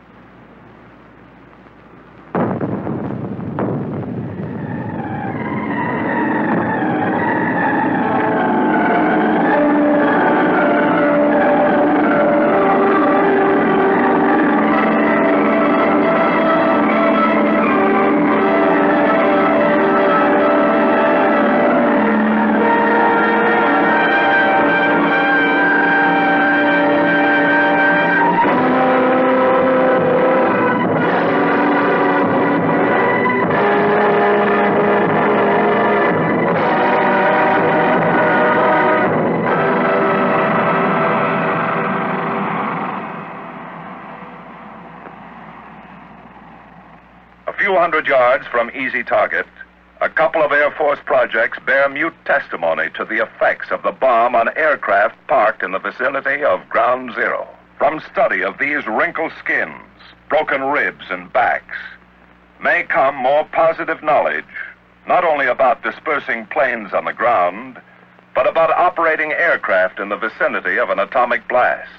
A few hundred yards from Easy Target, a couple of Air Force projects bear mute testimony to the effects of the bomb on aircraft parked in the vicinity of Ground Zero. From study of these wrinkled skins, broken ribs, and backs, may come more positive knowledge, not only about dispersing planes on the ground, but about operating aircraft in the vicinity of an atomic blast.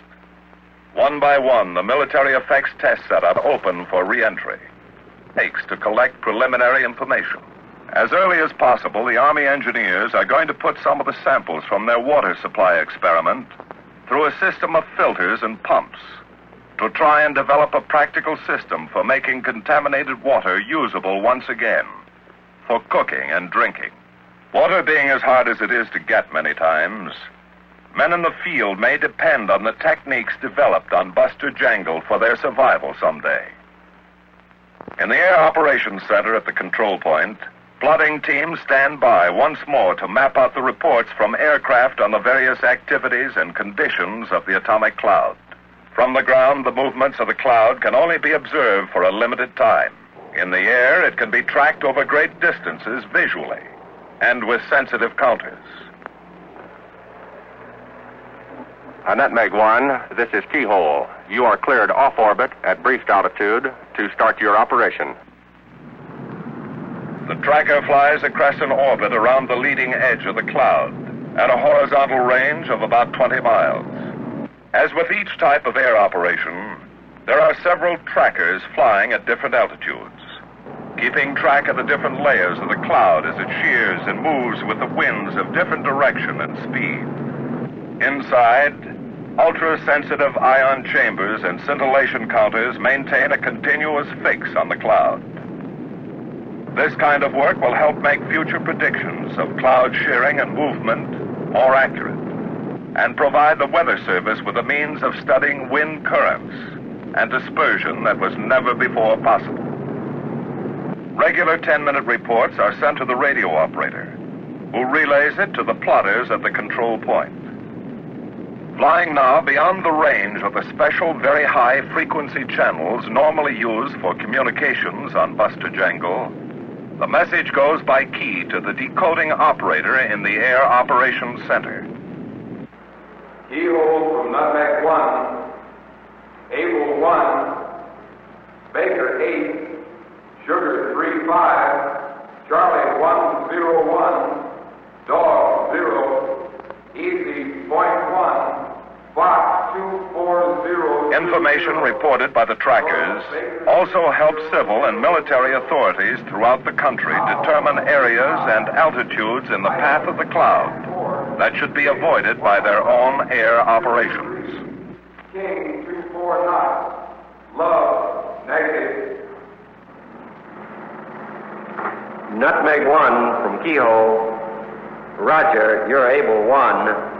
One by one, the military effects test setup open for re-entry. Takes to collect preliminary information. As early as possible, the Army engineers are going to put some of the samples from their water supply experiment through a system of filters and pumps to try and develop a practical system for making contaminated water usable once again for cooking and drinking. Water being as hard as it is to get many times, men in the field may depend on the techniques developed on Buster Jangle for their survival someday. In the Air Operations Center at the control point, plotting teams stand by once more to map out the reports from aircraft on the various activities and conditions of the atomic cloud. From the ground, the movements of the cloud can only be observed for a limited time. In the air, it can be tracked over great distances visually and with sensitive counters. Nutmeg 1, this is Keyhole. You are cleared off orbit at briefed altitude to start your operation. The tracker flies a crescent orbit around the leading edge of the cloud at a horizontal range of about 20 miles. As with each type of air operation, there are several trackers flying at different altitudes, keeping track of the different layers of the cloud as it shears and moves with the winds of different direction and speed. Inside, ultra-sensitive ion chambers and scintillation counters maintain a continuous fix on the cloud. This kind of work will help make future predictions of cloud shearing and movement more accurate, and provide the Weather Service with a means of studying wind currents and dispersion that was never before possible. Regular 10-minute reports are sent to the radio operator, who relays it to the plotters at the control point. Flying now beyond the range of the special very high frequency channels normally used for communications on Buster Jangle, the message goes by key to the decoding operator in the Air Operations Center. Keyhole from Nutmeg 1, Able 1, Baker 8, Sugar 35, Charlie 101, Dog 0, Easy .1, Fox 240. Information reported by the trackers also helps civil and military authorities throughout the country determine areas and altitudes in the path of the cloud that should be avoided by their own air operations. King 24 knots, Love negative. Nutmeg 1 from Keyhole. Roger, you're Able 1.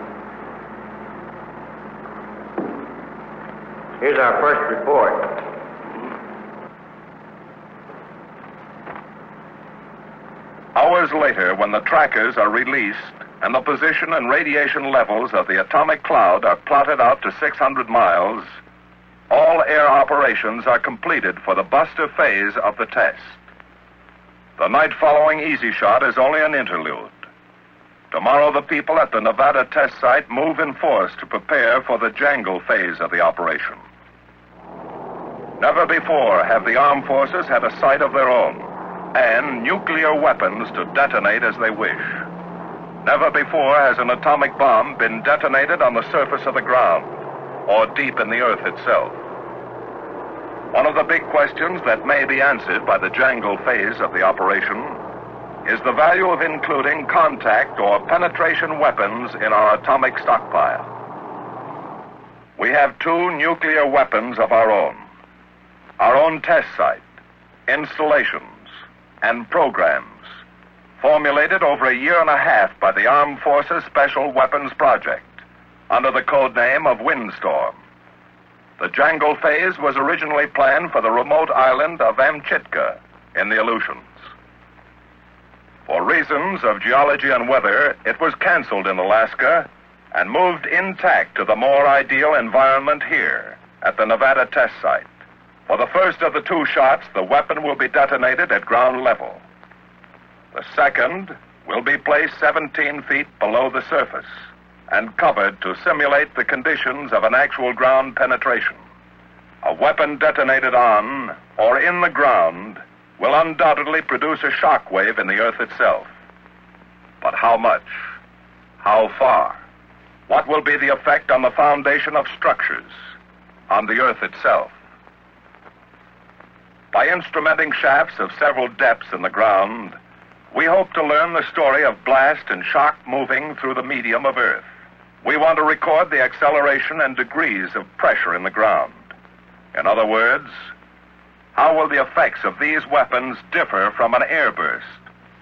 Here's our first report. Hours later, when the trackers are released and the position and radiation levels of the atomic cloud are plotted out to 600 miles, all air operations are completed for the buster phase of the test. The night following Easy Shot is only an interlude. Tomorrow, the people at the Nevada test site move in force to prepare for the Jangle phase of the operation. Never before have the armed forces had a site of their own and nuclear weapons to detonate as they wish. Never before has an atomic bomb been detonated on the surface of the ground or deep in the earth itself. One of the big questions that may be answered by the Jangle phase of the operation is the value of including contact or penetration weapons in our atomic stockpile. We have 2 nuclear weapons of our own test site, installations, and programs formulated over a year and a half by the Armed Forces Special Weapons Project under the code name of Windstorm. The Jangle phase was originally planned for the remote island of Amchitka in the Aleutians. For reasons of geology and weather, it was canceled in Alaska and moved intact to the more ideal environment here at the Nevada test site. For the first of the 2 shots, the weapon will be detonated at ground level. The second will be placed 17 feet below the surface and covered to simulate the conditions of an actual ground penetration. A weapon detonated on or in the ground will undoubtedly produce a shock wave in the earth itself. But how much? How far? What will be the effect on the foundation of structures, on the earth itself? By instrumenting shafts of several depths in the ground, we hope to learn the story of blast and shock moving through the medium of earth. We want to record the acceleration and degrees of pressure in the ground. In other words, how will the effects of these weapons differ from an airburst?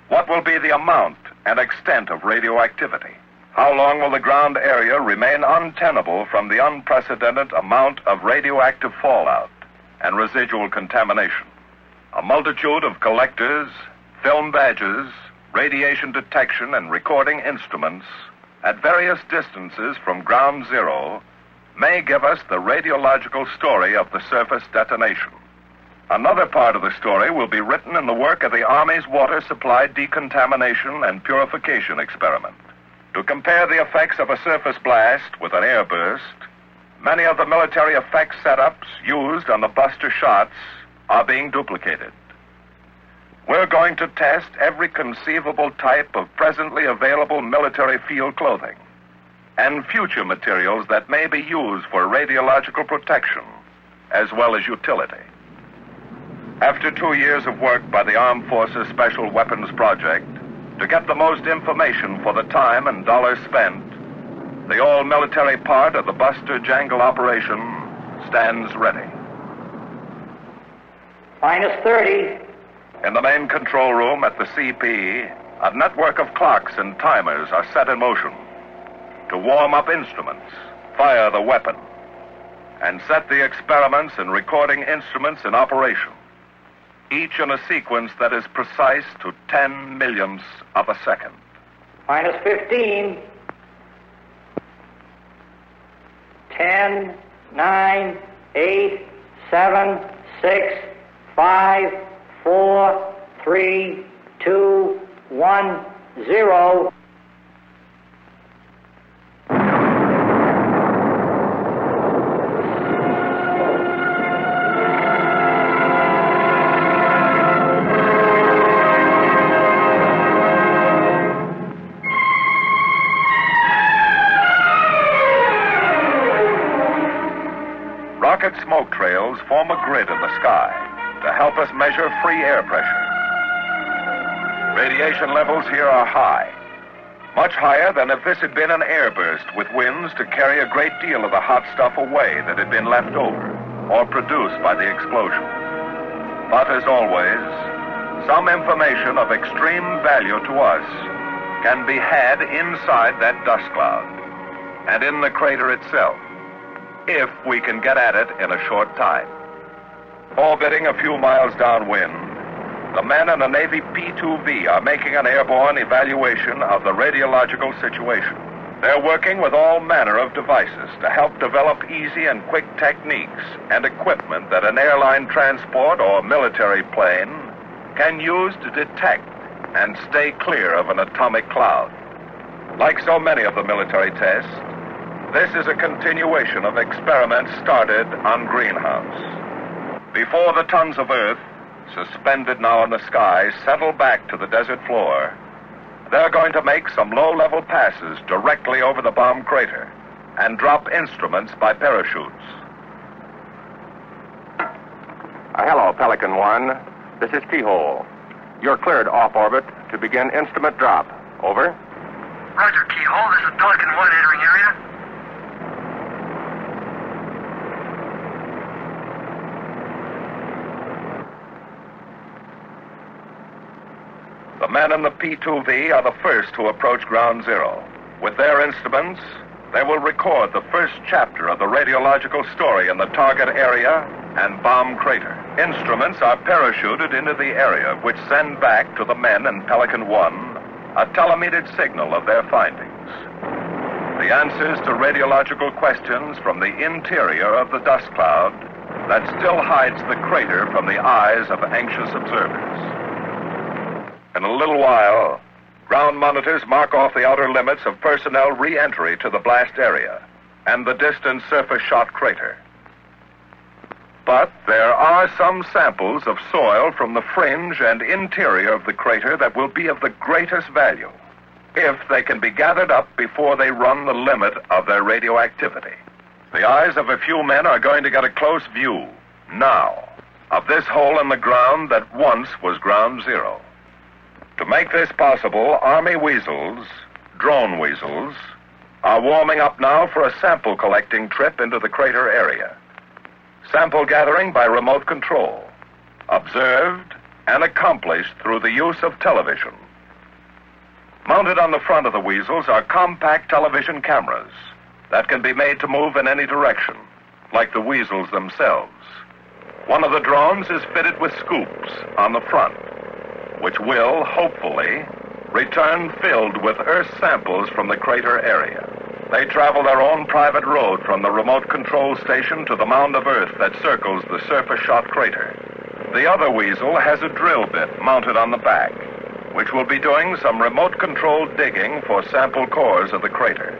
What will be the amount and extent of radioactivity? How long will the ground area remain untenable from the unprecedented amount of radioactive fallout and residual contamination? A multitude of collectors, film badges, radiation detection and recording instruments at various distances from ground zero may give us the radiological story of the surface detonation. Another part of the story will be written in the work of the Army's water supply decontamination and purification experiment. To compare the effects of a surface blast with an airburst, many of the military effects setups used on the buster shots are being duplicated. We're going to test every conceivable type of presently available military field clothing and future materials that may be used for radiological protection as well as utility. After 2 years of work by the Armed Forces Special Weapons Project to get the most information for the time and dollars spent, the all-military part of the Buster Jangle operation stands ready. Minus 30. In the main control room at the CP, a network of clocks and timers are set in motion to warm up instruments, fire the weapon, and set the experiments and recording instruments in operation, each in a sequence that is precise to 10 millionths of a second. Minus 15. 10, 9, 8, 7, 6, 5, 4, 3, 2, 1, 0. Rocket smoke trails form a grid in the sky to help us measure free air pressure. Radiation levels here are high, much higher than if this had been an airburst with winds to carry a great deal of the hot stuff away that had been left over or produced by the explosion. But as always, some information of extreme value to us can be had inside that dust cloud and in the crater itself, if we can get at it in a short time. Orbiting a few miles downwind, The men in a Navy P-2V are making an airborne evaluation of the radiological situation. They're working with all manner of devices to help develop easy and quick techniques and equipment that an airline transport or military plane can use to detect and stay clear of an atomic cloud. Like so many of the military tests, this is a continuation of experiments started on Greenhouse. Before the tons of Earth, suspended now in the sky, settle back to the desert floor, they're going to make some low-level passes directly over the bomb crater and drop instruments by parachutes. Hello, Pelican 1. This is Keyhole. You're cleared off orbit to begin instrument drop. Over. Roger, Keyhole. This is Pelican 1 entering area. The men in the P-2V are the first to approach ground zero. With their instruments, they will record the first chapter of the radiological story in the target area and bomb crater. Instruments are parachuted into the area, which send back to the men in Pelican 1 a telemetered signal of their findings. The answers to radiological questions from the interior of the dust cloud that still hides the crater from the eyes of anxious observers. In a little while, ground monitors mark off the outer limits of personnel re-entry to the blast area and the distant surface shot crater. But there are some samples of soil from the fringe and interior of the crater that will be of the greatest value if they can be gathered up before they run the limit of their radioactivity. The eyes of a few men are going to get a close view, now, of this hole in the ground that once was ground zero. To make this possible, Army weasels, drone weasels, are warming up now for a sample collecting trip into the crater area. Sample gathering by remote control, observed and accomplished through the use of television. Mounted on the front of the weasels are compact television cameras that can be made to move in any direction, like the weasels themselves. One of the drones is fitted with scoops on the front, which will, hopefully, return filled with Earth samples from the crater area. They travel their own private road from the remote control station to the mound of Earth that circles the surface shot crater. The other weasel has a drill bit mounted on the back, which will be doing some remote controlled digging for sample cores of the crater.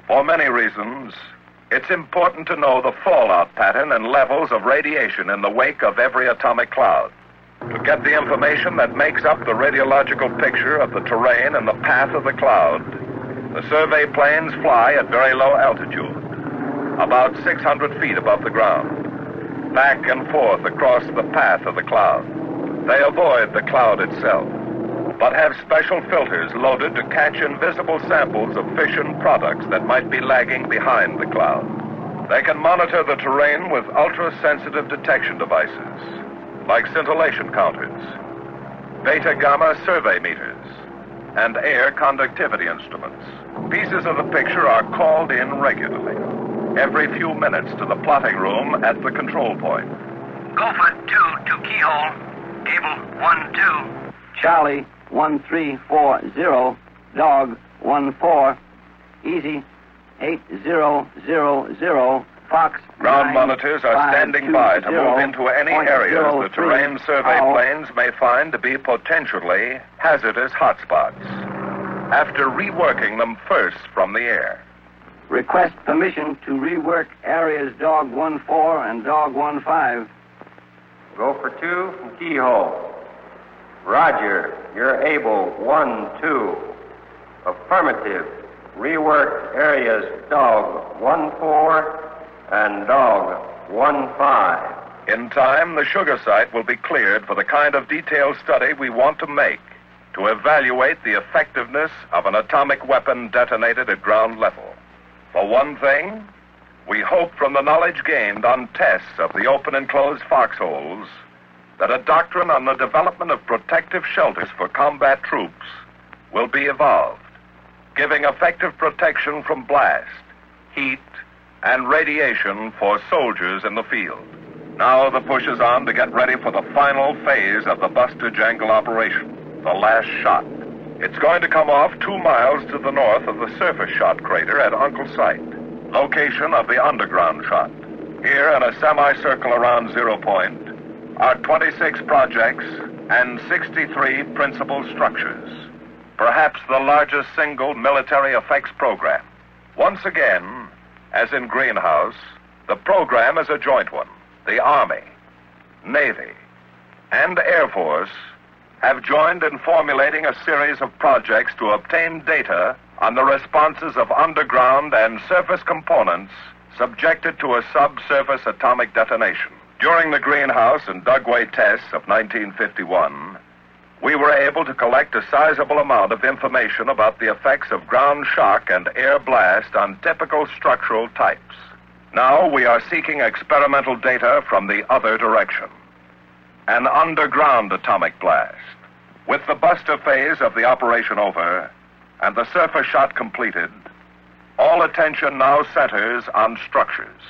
For many reasons, it's important to know the fallout pattern and levels of radiation in the wake of every atomic cloud. To get the information that makes up the radiological picture of the terrain and the path of the cloud, the survey planes fly at very low altitude, about 600 feet above the ground, back and forth across the path of the cloud. They avoid the cloud itself, but have special filters loaded to catch invisible samples of fission products that might be lagging behind the cloud. They can monitor the terrain with ultra-sensitive detection devices, like scintillation counters, beta-gamma survey meters, and air conductivity instruments. Pieces of the picture are called in regularly, every few minutes to the plotting room at the control point. Gopher 2 to Keyhole, Cable 1-2. Charlie 1340, Dog 14, Easy 8000, Fox. Ground monitors are standing by to move into any areas the terrain survey planes may find to be potentially hazardous hotspots, after reworking them first from the air. Request permission to rework areas Dog 14 and Dog 15. Gopher 2 from Keyhole. Roger, you're able 1-2. Affirmative. Rework areas Dog 14 and Dog 15. In time, the sugar site will be cleared for the kind of detailed study we want to make to evaluate the effectiveness of an atomic weapon detonated at ground level. For one thing, we hope from the knowledge gained on tests of the open and closed foxholes that a doctrine on the development of protective shelters for combat troops will be evolved, giving effective protection from blast, heat, and radiation for soldiers in the field. Now the push is on to get ready for the final phase of the Buster Jangle operation, the last shot. It's going to come off 2 miles to the north of the surface shot crater at Uncle Site, location of the underground shot. Here in a semicircle around 0 point are 26 projects and 63 principal structures, perhaps the largest single military effects program. Once again, as in Greenhouse, the program is a joint one. The Army, Navy, and Air Force have joined in formulating a series of projects to obtain data on the responses of underground and surface components subjected to a subsurface atomic detonation. During the Greenhouse and Dugway tests of 1951, we were able to collect a sizable amount of information about the effects of ground shock and air blast on typical structural types. Now we are seeking experimental data from the other direction. An underground atomic blast. With the Buster phase of the operation over and the surface shot completed, all attention now centers on structures.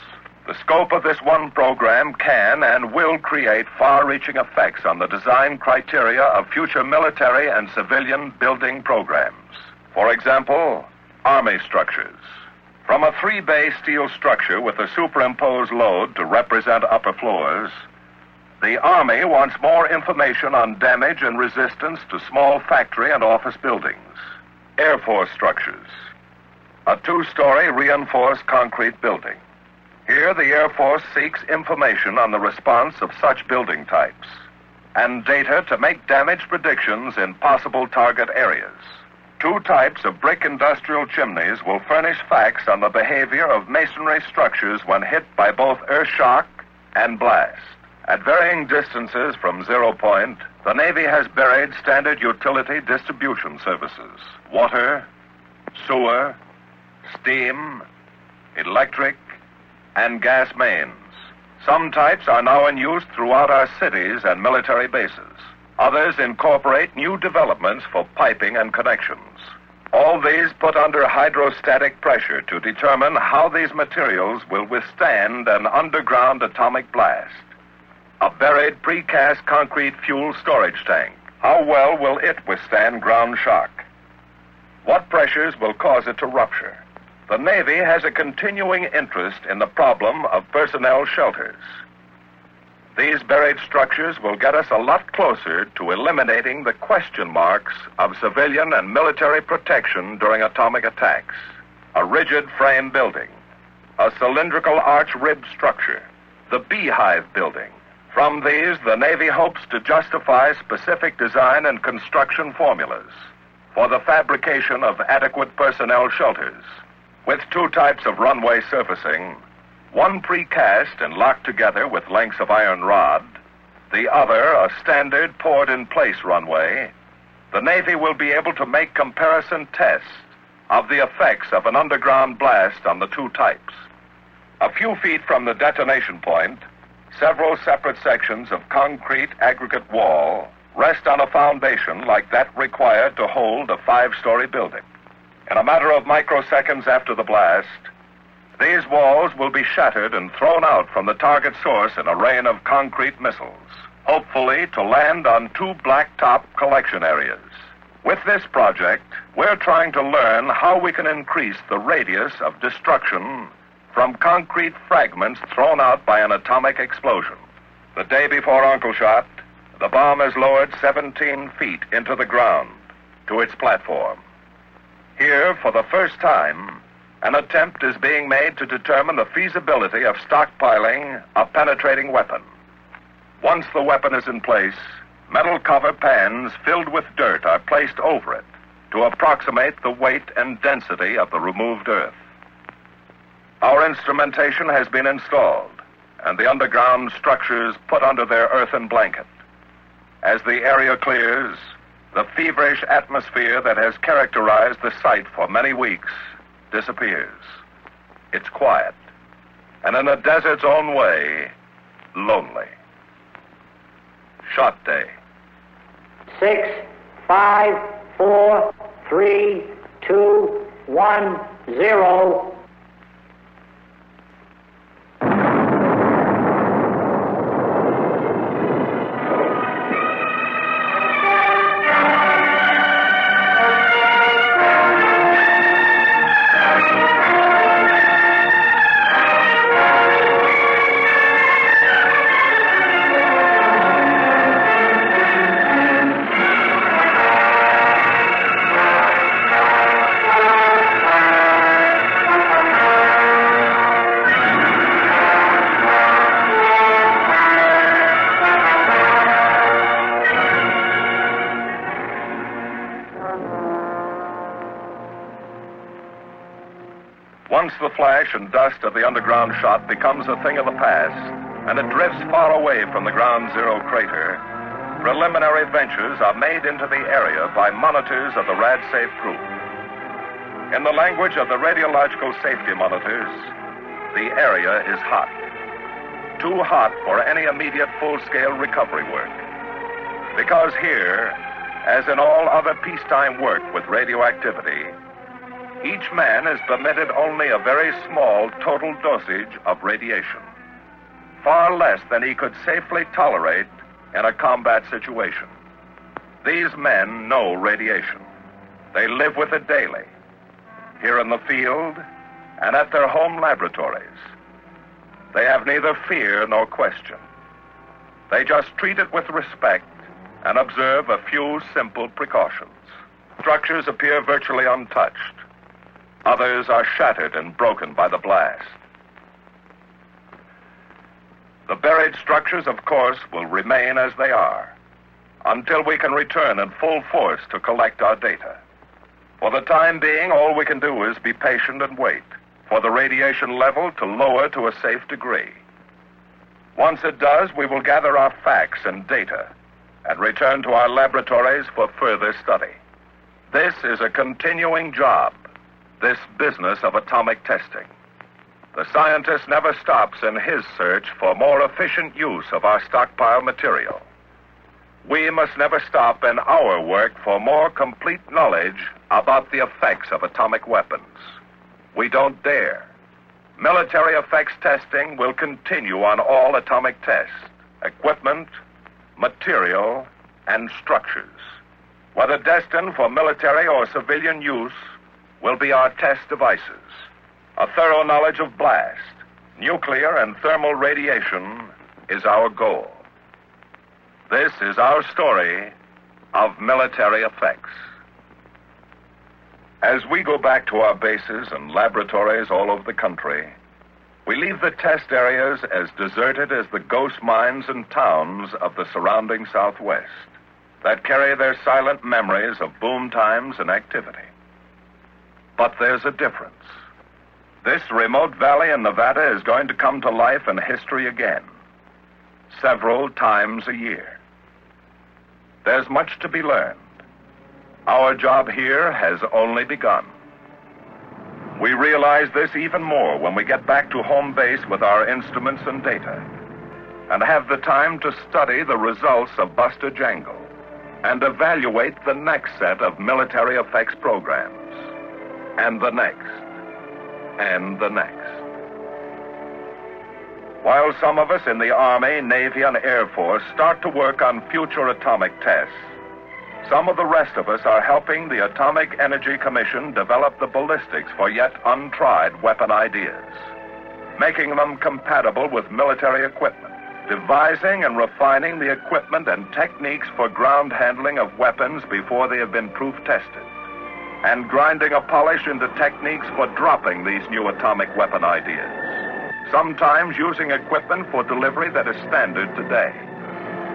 The scope of this one program can and will create far-reaching effects on the design criteria of future military and civilian building programs. For example, Army structures. From a 3-bay steel structure with a superimposed load to represent upper floors, the Army wants more information on damage and resistance to small factory and office buildings. Air Force structures. A 2-story reinforced concrete building. Here, the Air Force seeks information on the response of such building types and data to make damage predictions in possible target areas. 2 types of brick industrial chimneys will furnish facts on the behavior of masonry structures when hit by both earth shock and blast. At varying distances from 0 point, the Navy has buried standard utility distribution services: water, sewer, steam, electric, and gas mains. Some types are now in use throughout our cities and military bases. Others incorporate new developments for piping and connections. All these put under hydrostatic pressure to determine how these materials will withstand an underground atomic blast. A buried precast concrete fuel storage tank. How well will it withstand ground shock? What pressures will cause it to rupture? The Navy has a continuing interest in the problem of personnel shelters. These buried structures will get us a lot closer to eliminating the question marks of civilian and military protection during atomic attacks. A rigid frame building, a cylindrical arch rib structure, the beehive building. From these, the Navy hopes to justify specific design and construction formulas for the fabrication of adequate personnel shelters, with 2 types of runway surfacing, one precast and locked together with lengths of iron rod, the other a standard poured-in-place runway. The Navy will be able to make comparison tests of the effects of an underground blast on the 2 types. A few feet from the detonation point, several separate sections of concrete aggregate wall rest on a foundation like that required to hold a 5-story building. In a matter of microseconds after the blast, these walls will be shattered and thrown out from the target source in a rain of concrete missiles, hopefully to land on 2 blacktop collection areas. With this project, we're trying to learn how we can increase the radius of destruction from concrete fragments thrown out by an atomic explosion. The day before Uncle Shot, the bomb is lowered 17 feet into the ground to its platform. Here, for the first time, an attempt is being made to determine the feasibility of stockpiling a penetrating weapon. Once the weapon is in place, metal cover pans filled with dirt are placed over it to approximate the weight and density of the removed earth. Our instrumentation has been installed, and the underground structures put under their earthen blanket. As the area clears, the feverish atmosphere that has characterized the site for many weeks disappears. It's quiet, and in a desert's own way, lonely. Shot day. 6, 5, 4, 3, 2, 1, 0. Once the flash and dust of the underground shot becomes a thing of the past, and it drifts far away from the ground zero crater, preliminary ventures are made into the area by monitors of the RadSafe group. In the language of the radiological safety monitors, the area is hot. Too hot for any immediate full-scale recovery work. Because here, as in all other peacetime work with radioactivity, each man is permitted only a very small total dosage of radiation, far less than he could safely tolerate in a combat situation. These men know radiation. They live with it daily, here in the field and at their home laboratories. They have neither fear nor question. They just treat it with respect and observe a few simple precautions. Structures appear virtually untouched. Others are shattered and broken by the blast. The buried structures, of course, will remain as they are until we can return in full force to collect our data. For the time being, all we can do is be patient and wait for the radiation level to lower to a safe degree. Once it does, we will gather our facts and data and return to our laboratories for further study. This is a continuing job, this business of atomic testing. The scientist never stops in his search for more efficient use of our stockpile material. We must never stop in our work for more complete knowledge about the effects of atomic weapons. We don't dare. Military effects testing will continue on all atomic tests, equipment, material, and structures. Whether destined for military or civilian use will be our test devices. A thorough knowledge of blast, nuclear and thermal radiation is our goal. This is our story of military effects. As we go back to our bases and laboratories all over the country, we leave the test areas as deserted as the ghost mines and towns of the surrounding Southwest that carry their silent memories of boom times and activity. But there's a difference. This remote valley in Nevada is going to come to life in history again, several times a year. There's much to be learned. Our job here has only begun. We realize this even more when we get back to home base with our instruments and data, and have the time to study the results of Buster Jangle and evaluate the next set of military effects programs, and the next, and the next. While some of us in the Army, Navy, and Air Force start to work on future atomic tests, some of the rest of us are helping the Atomic Energy Commission develop the ballistics for yet untried weapon ideas, making them compatible with military equipment, devising and refining the equipment and techniques for ground handling of weapons before they have been proof tested, and grinding a polish into techniques for dropping these new atomic weapon ideas, sometimes using equipment for delivery that is standard today,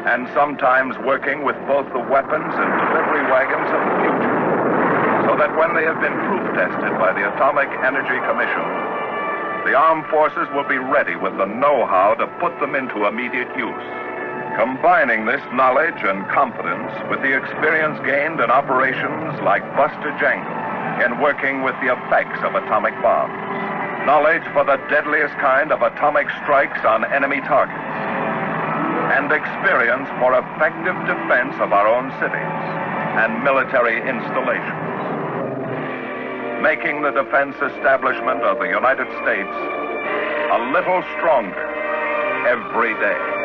and sometimes working with both the weapons and delivery wagons of the future, so that when they have been proof tested by the Atomic Energy Commission, the armed forces will be ready with the know-how to put them into immediate use, combining this knowledge and confidence with the experience gained in operations like Buster Jangle in working with the effects of atomic bombs, knowledge for the deadliest kind of atomic strikes on enemy targets, and experience for effective defense of our own cities and military installations, making the defense establishment of the United States a little stronger every day.